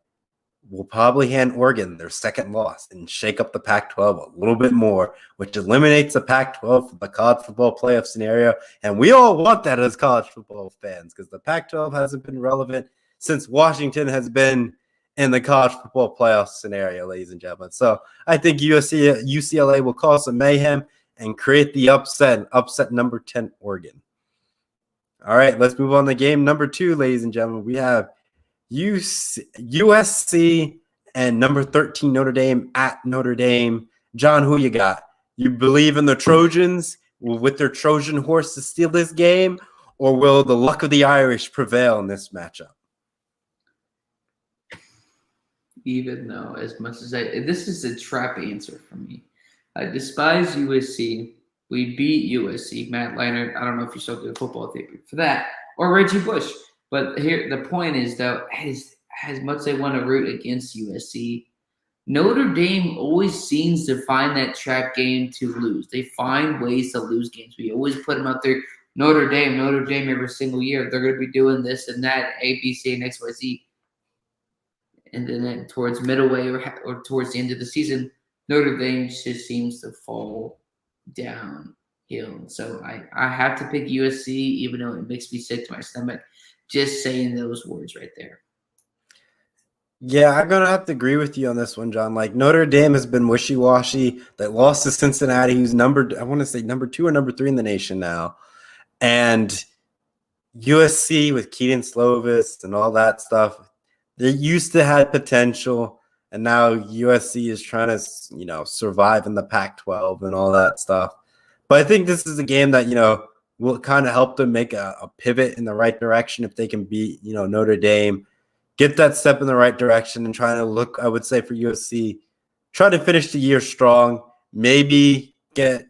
will probably hand Oregon their 2nd loss and shake up the Pac-12 a little bit more, which eliminates the Pac-12 from the college football playoff scenario. And we all want that as college football fans because the Pac-12 hasn't been relevant since Washington has been in the college football playoff scenario, ladies and gentlemen. So I think UCLA will cause some mayhem and create the upset number 10 Oregon. All right, let's move on to game number 2, ladies and gentlemen. We have USC and number 13 Notre Dame at Notre Dame. John, who you got? You believe in the Trojans with their Trojan horse to steal this game, or will the luck of the Irish prevail in this matchup? Even though, as much as this is a trap answer for me. I despise USC. We beat USC. Matt Leinart, I don't know if you still do a football theory for that, or Reggie Bush. But here, the point is, though, as much as they want to root against USC, Notre Dame always seems to find that trap game to lose. They find ways to lose games. We always put them out there. Notre Dame every single year. They're going to be doing this and that, A, B, C, and X, Y, Z. And then towards midway or towards the end of the season, Notre Dame just seems to fall downhill. So I have to pick USC, even though it makes me sick to my stomach. Just saying those words right there. Yeah, I'm going to have to agree with you on this one, John. Like, Notre Dame has been wishy-washy. They lost to Cincinnati, who's number 2 or number 3 in the nation now. And USC with Keaton Slovis and all that stuff, they used to have potential. And now USC is trying to, survive in the Pac-12 and all that stuff. But I think this is a game that, will kind of help them make a pivot in the right direction if they can beat, Notre Dame, get that step in the right direction and try to look, I would say, for USC, try to finish the year strong, maybe get,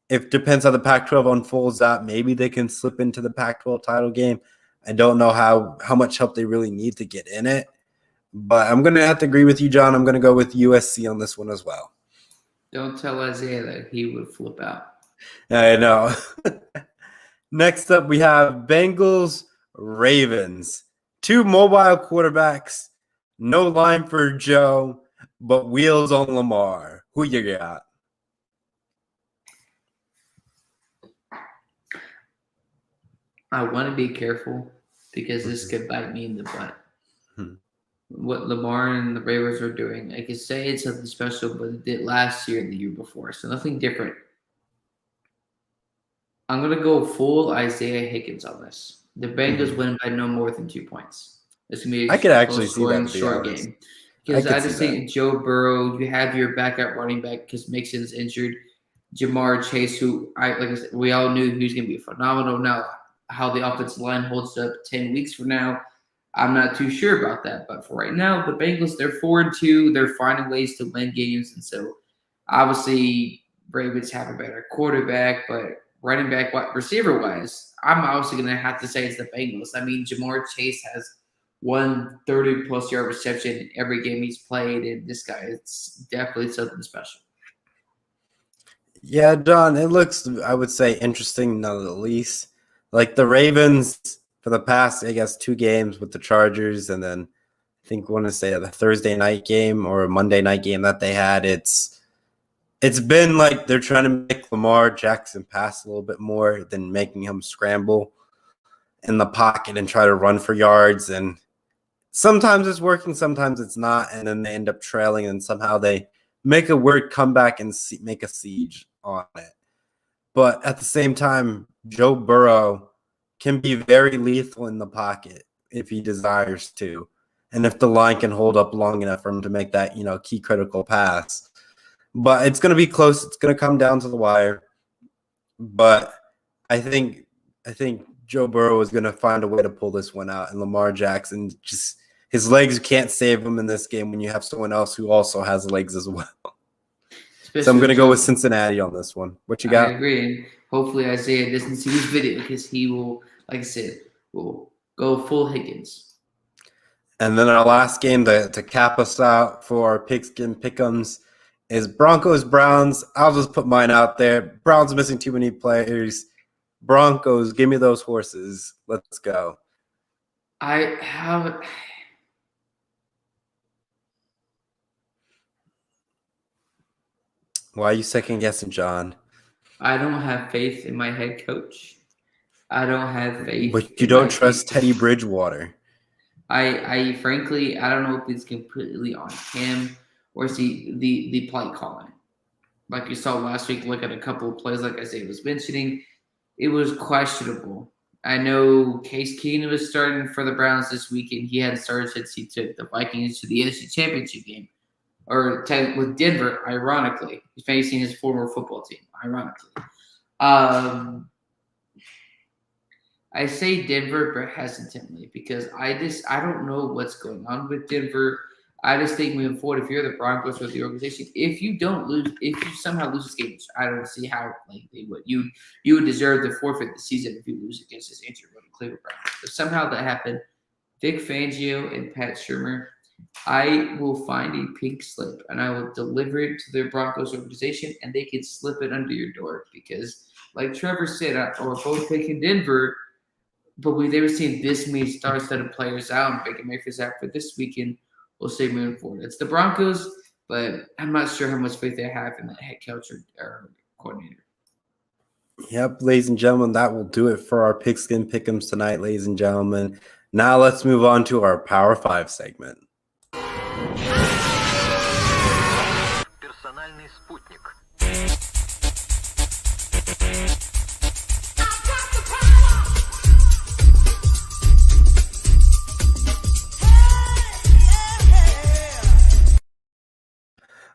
if depends how the Pac-12 unfolds out, maybe they can slip into the Pac-12 title game. I don't know how much help they really need to get in it, but I'm going to have to agree with you, John. I'm going to go with USC on this one as well. Don't tell Isaiah that he would flip out. I know. Next up, we have Bengals Ravens. 2 mobile quarterbacks, no line for Joe, but wheels on Lamar. Who you got? I want to be careful because this could bite me in the butt. What Lamar and the Ravens are doing, I could say it's something special, but it did last year and the year before, so nothing different. I'm going to go full Isaiah Higgins on this. The Bengals win by no more than 2 points. It's going to be I could actually see scoring that, to be short honest. game. Because I I could just see think Joe Burrow, you have your backup running back because Mixon's injured. Jamar Chase, who like I said, we all knew he was going to be phenomenal. Now, how the offensive line holds up 10 weeks from now, I'm not too sure about that. But for right now, the Bengals, they're 4-2. They're finding ways to win games. And so, obviously, Ravens have a better quarterback. But running back, receiver-wise, I'm obviously going to have to say it's the Bengals. I mean, Jamar Chase has one 30-plus yard reception in every game he's played. And this guy, it's definitely something special. Yeah, John, it looks, I would say, interesting, none of the least. Like the Ravens for the past, I guess, 2 games with the Chargers, and then I think I want to say the Thursday night game or Monday night game that they had, it's been like they're trying to make Lamar Jackson pass a little bit more than making him scramble in the pocket and try to run for yards. And sometimes it's working, sometimes it's not, and then they end up trailing, and somehow they make a weird comeback and make a siege on it. But at the same time, Joe Burrow can be very lethal in the pocket if he desires to. And if the line can hold up long enough for him to make that, key critical pass. But it's going to be close. It's going to come down to the wire. But I think Joe Burrow is going to find a way to pull this one out. And Lamar Jackson, just his legs can't save him in this game when you have someone else who also has legs as well. So I'm going to go with Cincinnati on this one. What you got? I agree. And hopefully Isaiah doesn't see this video because he will, like I said, will go full Higgins. And then our last game to cap us out for our Pigskin Pick'ems is Broncos-Browns. I'll just put mine out there. Browns missing too many players. Broncos, give me those horses. Let's go. I have... Why are you second-guessing, John? I don't have faith in my head coach. I don't have faith. But you don't trust Teddy Bridgewater. I frankly, I don't know if it's completely on him or is he the play calling. Like you saw last week, look at a couple of plays like Isaiah was mentioning. It was questionable. I know Case Keenum was starting for the Browns this weekend. He hadn't started since he took the Vikings to the NFC Championship game. Or with Denver, ironically. He's facing his former football team, ironically. I say Denver, but hesitantly because I don't know what's going on with Denver. I just think moving forward, if you're the Broncos or the organization, if you somehow lose this game, I don't see how they would. You would deserve to forfeit the season if you lose against this injured Cleveland Browns. If somehow that happened, Vic Fangio and Pat Shurmur, I will find a pink slip and I will deliver it to the Broncos organization, and they can slip it under your door because, like Trevor said, we're both picking Denver. But we've never seen this many star-studded players out and Baker Mayfield's out for this weekend. We'll say moving forward. It's the Broncos, but I'm not sure how much faith they have in that head coach or coordinator. Yep, ladies and gentlemen, that will do it for our Pigskin Pick'ems tonight, ladies and gentlemen. Now let's move on to our Power 5 segment. Персональный спутник.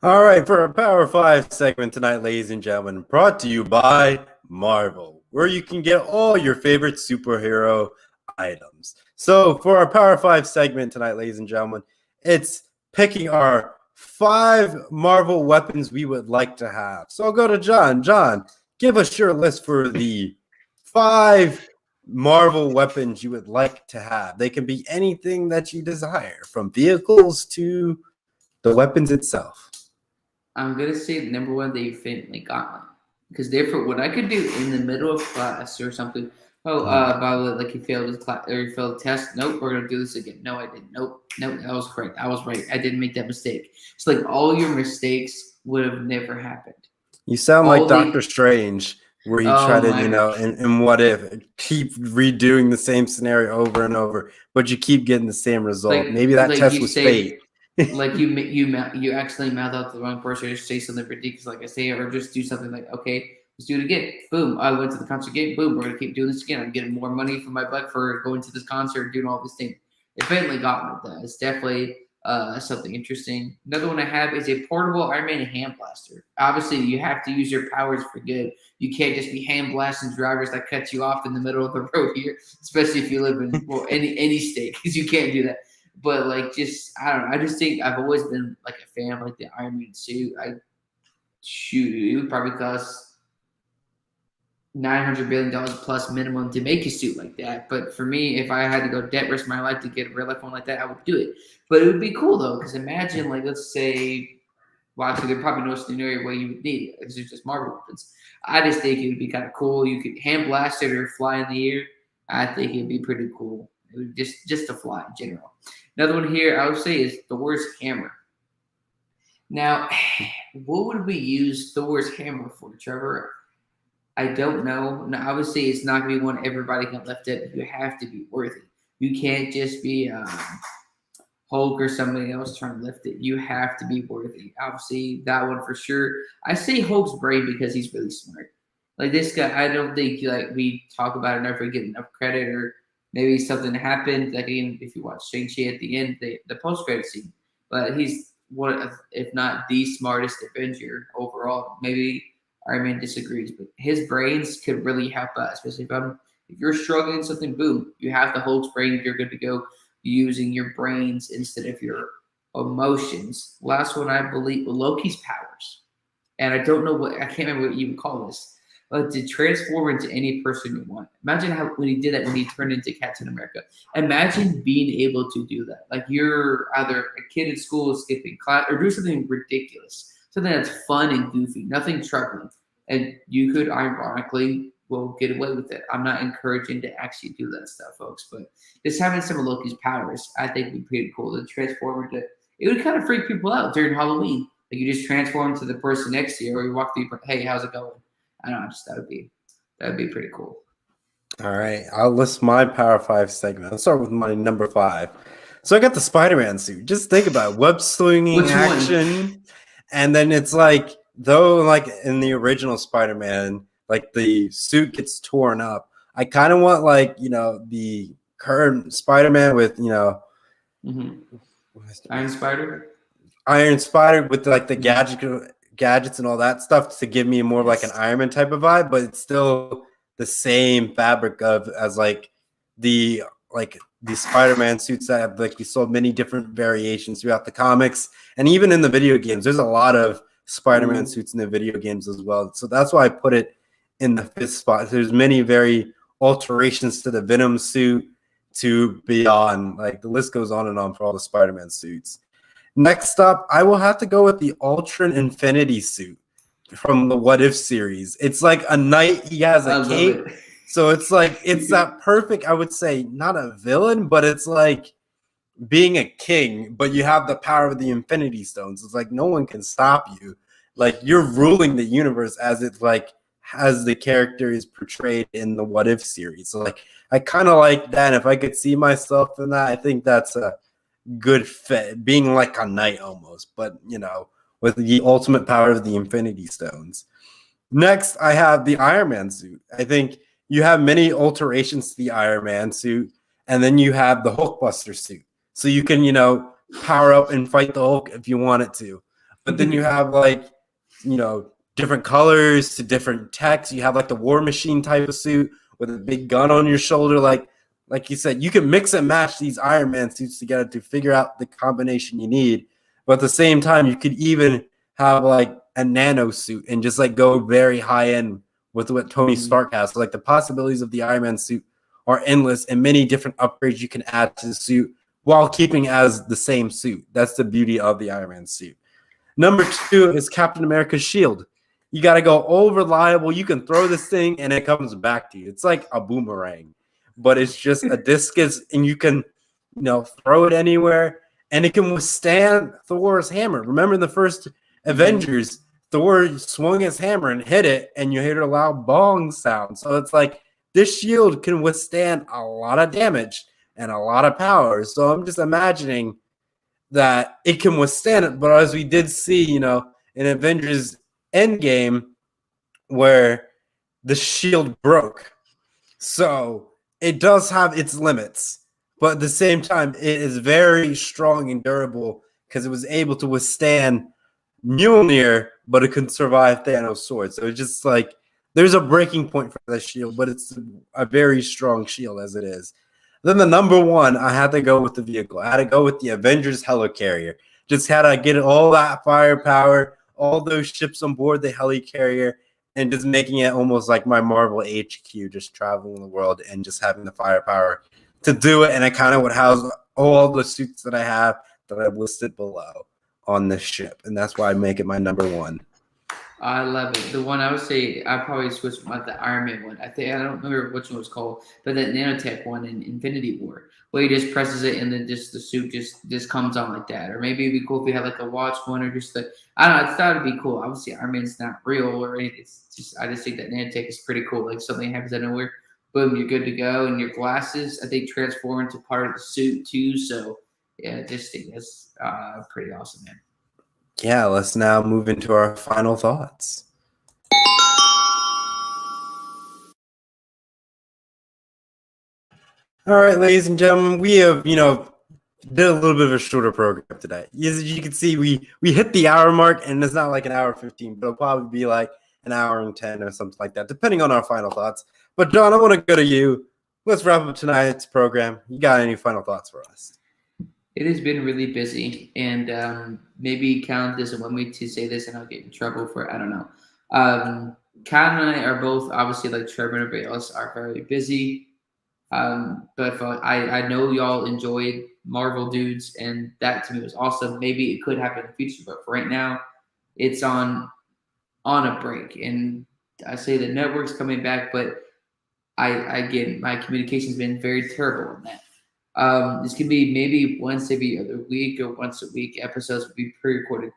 All right, for our Power 5 segment tonight, ladies and gentlemen, brought to you by Marvel, where you can get all your favorite superhero items. So for our Power 5 segment tonight, ladies and gentlemen, it's picking our 5 Marvel weapons we would like to have. So I'll go to John. John, give us your list for the 5 Marvel weapons you would like to have. They can be anything that you desire, from vehicles to the weapons itself. I'm going to say number one, the Infinity Gauntlet. Because therefore, what I could do in the middle of class or something, Oh, by the way, like he failed his class or he failed the test. Nope, we're gonna do this again. No, I didn't. Nope, that was correct. I was right. I didn't make that mistake. It's like all your mistakes would have never happened. You sound All like the Doctor Strange, where you try oh to, my and what if keep redoing the same scenario over and over, but you keep getting the same result. Maybe that like test you was say fate. like you accidentally mouth out the wrong person or just say something ridiculous like I say or just do something like okay let's do it again. Boom, I went to the concert again. Boom, we're gonna keep doing this again. I'm getting more money for my buck for going to this concert, doing all these things. It faintly got me with that. It's definitely something interesting. Another one I have is a portable Iron Man hand blaster. Obviously, you have to use your powers for good. You can't just be hand blasting drivers that cut you off in the middle of the road here, especially if you live in any state, because you can't do that. But like, just I don't know. I just think I've always been like a fan of like the Iron Man suit. It would probably cost $900 billion plus minimum to make a suit like that. But for me, if I had to go debt risk my life to get a real life one like that, I would do it. But it would be cool though, because imagine like let's say, well, actually, there's probably no scenario where you would need it because it's just Marvel weapons. I just think it would be kind of cool. You could hand blast it or fly in the air. I think it'd be pretty cool. It would just to fly in general. Another one here I would say is Thor's hammer. Now, what would we use Thor's hammer for, Trevor? I don't know. Now, obviously, it's not going to be one everybody can lift it. You have to be worthy. You can't just be Hulk or somebody else trying to lift it. You have to be worthy. Obviously, that one for sure. I say Hulk's brain because he's really smart. Like this guy, I don't think like we talk about it enough or get enough credit, or maybe something happened. Like again, if you watch Shang-Chi at the end, the post-credit scene, but he's one of, if not the smartest Avenger overall. Maybe Iron Man disagrees, but his brains could really help us, especially if you're struggling something, boom, you have the Hulk's brain, you're good to go using your brains instead of your emotions. Last one, I believe, Loki's powers. And I don't know I can't remember what you would call this, but to transform into any person you want. Imagine how when he did that when he turned into Captain America. Imagine being able to do that. Like you're either a kid in school skipping class or do something ridiculous, something that's fun and goofy, nothing troubling. And you could ironically get away with it. I'm not encouraging to actually do that stuff, folks, but just having some of Loki's powers, I think would be pretty cool to transform into. It would kind of freak people out during Halloween. Like you just transform to the person next to you, or you walk through, hey, how's it going? I don't know, just that would be pretty cool. All right, I'll list my Power 5 segment. Let's start with my number 5. So I got the Spider-Man suit. Just think about it. Web slinging action. And then it's like, though, like in the original Spider-Man, like the suit gets torn up. I kind of want like, the current Spider-Man with, Iron Spider with like the gadgets and all that stuff to give me more of like an Iron Man type of vibe, but it's still the same fabric as like the Spider-Man suits that have like we saw many different variations throughout the comics and even in the video games. There's a lot of Spider-Man suits in the video games as well. So that's why I put it in the 5th spot. There's many very alterations to the Venom suit to beyond. Like the list goes on and on for all the Spider-Man suits. Next up, I will have to go with the Ultron Infinity suit from the What If series. It's like a knight. He has a cape. So it's like, it's that perfect, I would say, not a villain, but it's like being a king, but you have the power of the Infinity Stones. It's like no one can stop you. Like you're ruling the universe as it's like, as the character is portrayed in the What If series. So like, I kind of like that. If I could see myself in that, I think that's a good fit, being like a knight almost, but with the ultimate power of the Infinity Stones. Next, I have the Iron Man suit. I think you have many alterations to the Iron Man suit, and then you have the Hulkbuster suit. So you can, power up and fight the Hulk if you wanted to. But then you have like, different colors to different techs. You have like the War Machine type of suit with a big gun on your shoulder. Like you said, you can mix and match these Iron Man suits together to figure out the combination you need. But at the same time, you could even have like a nano suit and just like go very high end with what Tony Stark has. So like the possibilities of the Iron Man suit are endless and many different upgrades you can add to the suit while keeping as the same suit. That's the beauty of the Iron Man suit. Number 2 is Captain America's shield. You got to go all reliable. You can throw this thing and it comes back to you. It's like a boomerang, but it's just a discus, and you can, throw it anywhere, and it can withstand Thor's hammer. Remember in the first Avengers, Thor swung his hammer and hit it, and you hear a loud bong sound. So it's like this shield can withstand a lot of damage and a lot of power. So I'm just imagining that it can withstand it. But as we did see, in Avengers Endgame, where the shield broke. So it does have its limits. But at the same time, it is very strong and durable because it was able to withstand Mjolnir, but it can survive Thanos' sword. So it's just like there's a breaking point for the shield, but it's a very strong shield as it is. Then the number one, I had to go with the vehicle. I had to go with the Avengers helicarrier. Just had to get all that firepower, all those ships on board the helicarrier, and just making it almost like my Marvel HQ, just traveling the world and just having the firepower to do it. And I kind of would house all the suits that I have that I've listed below on this ship. And that's why I make it my number one. I love it. The one I would say I probably switched with the Iron Man one. I don't remember which one it was called, but that nanotech one in Infinity War, where he just presses it and then just the suit just comes on like that. Or maybe it'd be cool if we had like a watch one or just I don't know. I thought it'd be cool. Obviously, Iron Man's not real or anything. I just think that nanotech is pretty cool. Like something happens out of nowhere, boom, you're good to go. And your glasses, I think, transform into part of the suit too. So yeah, this thing is pretty awesome, man. Yeah, let's now move into our final thoughts. All right, ladies and gentlemen, we have, did a little bit of a shorter program today. As you can see, we hit the hour mark, and it's not like an hour 15, but it'll probably be like an hour and 10 or something like that, depending on our final thoughts. But John, I want to go to you. Let's wrap up tonight's program. You got any final thoughts for us? It has been really busy, and maybe Cal doesn't want me to say this, and I'll get in trouble for it. I don't know. Cal and I are both, obviously, like Trevor and everybody else, are very busy. But I know y'all enjoyed Marvel Dudes, and that to me was awesome. Maybe it could happen in the future, but for right now, it's on a break. And I say the network's coming back, but again, my communication's been very terrible on that. This could be maybe once every other week or once a week. Episodes would be pre-recorded.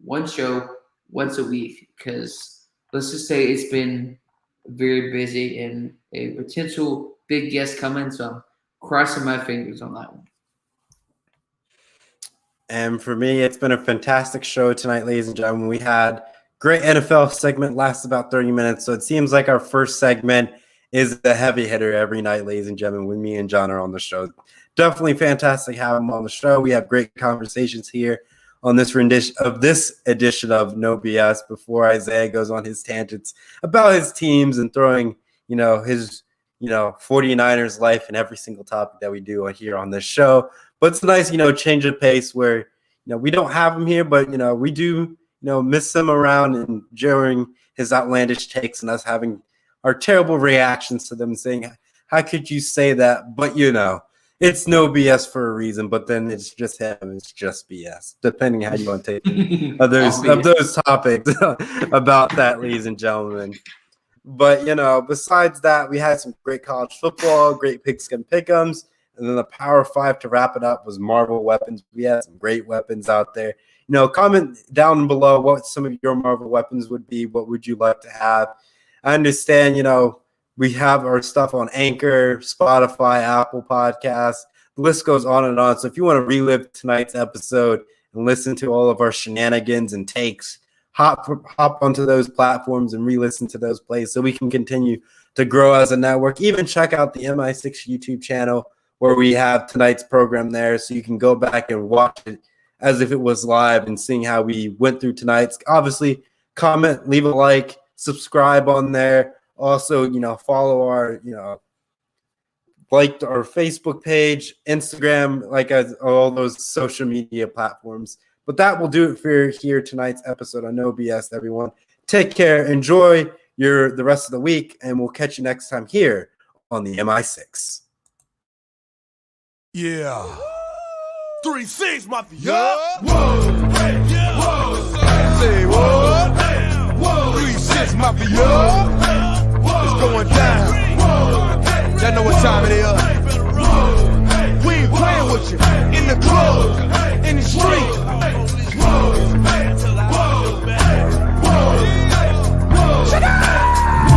One show once a week, because let's just say it's been very busy and a potential big guest coming. So I'm crossing my fingers on that one. And for me, it's been a fantastic show tonight, ladies and gentlemen. We had great NFL segment, lasts about 30 minutes. So it seems like our first segment is the heavy hitter every night, ladies and gentlemen, when me and John are on the show. Definitely fantastic having him on the show. We have great conversations here on this rendition of this edition of No BS before Isaiah goes on his tangents about his teams and throwing, his, 49ers life in every single topic that we do here on this show. But it's a nice, change of pace where, we don't have him here, but, we do, miss him around and during his outlandish takes and us having our terrible reactions to them saying, how could you say that? But, it's no BS for a reason, but then it's just him. It's just BS, depending how you want to take it. of those topics about that, ladies and gentlemen. But, besides that, we had some great college football, great Pigskin Pick'ems, and then the Power 5 to wrap it up was Marvel weapons. We had some great weapons out there. Comment down below what some of your Marvel weapons would be. What would you like to have? I understand, we have our stuff on Anchor, Spotify, Apple Podcasts. The list goes on and on. So if you want to relive tonight's episode and listen to all of our shenanigans and takes, hop onto those platforms and re-listen to those plays so we can continue to grow as a network. Even check out the MI6 YouTube channel where we have tonight's program there so you can go back and watch it as if it was live and seeing how we went through tonight's. Obviously, comment, leave a like, subscribe on there. Also, follow our, like our Facebook page, Instagram, like all those social media platforms. But that will do it for here tonight's episode of No BS, everyone. Take care. Enjoy the rest of the week, and we'll catch you next time here on the MI6. Yeah. 3-6, Mafia. Yeah. Whoa. Hey, yeah. Whoa. Say what? Whoa. 3-6. this, Mafia. It's going down.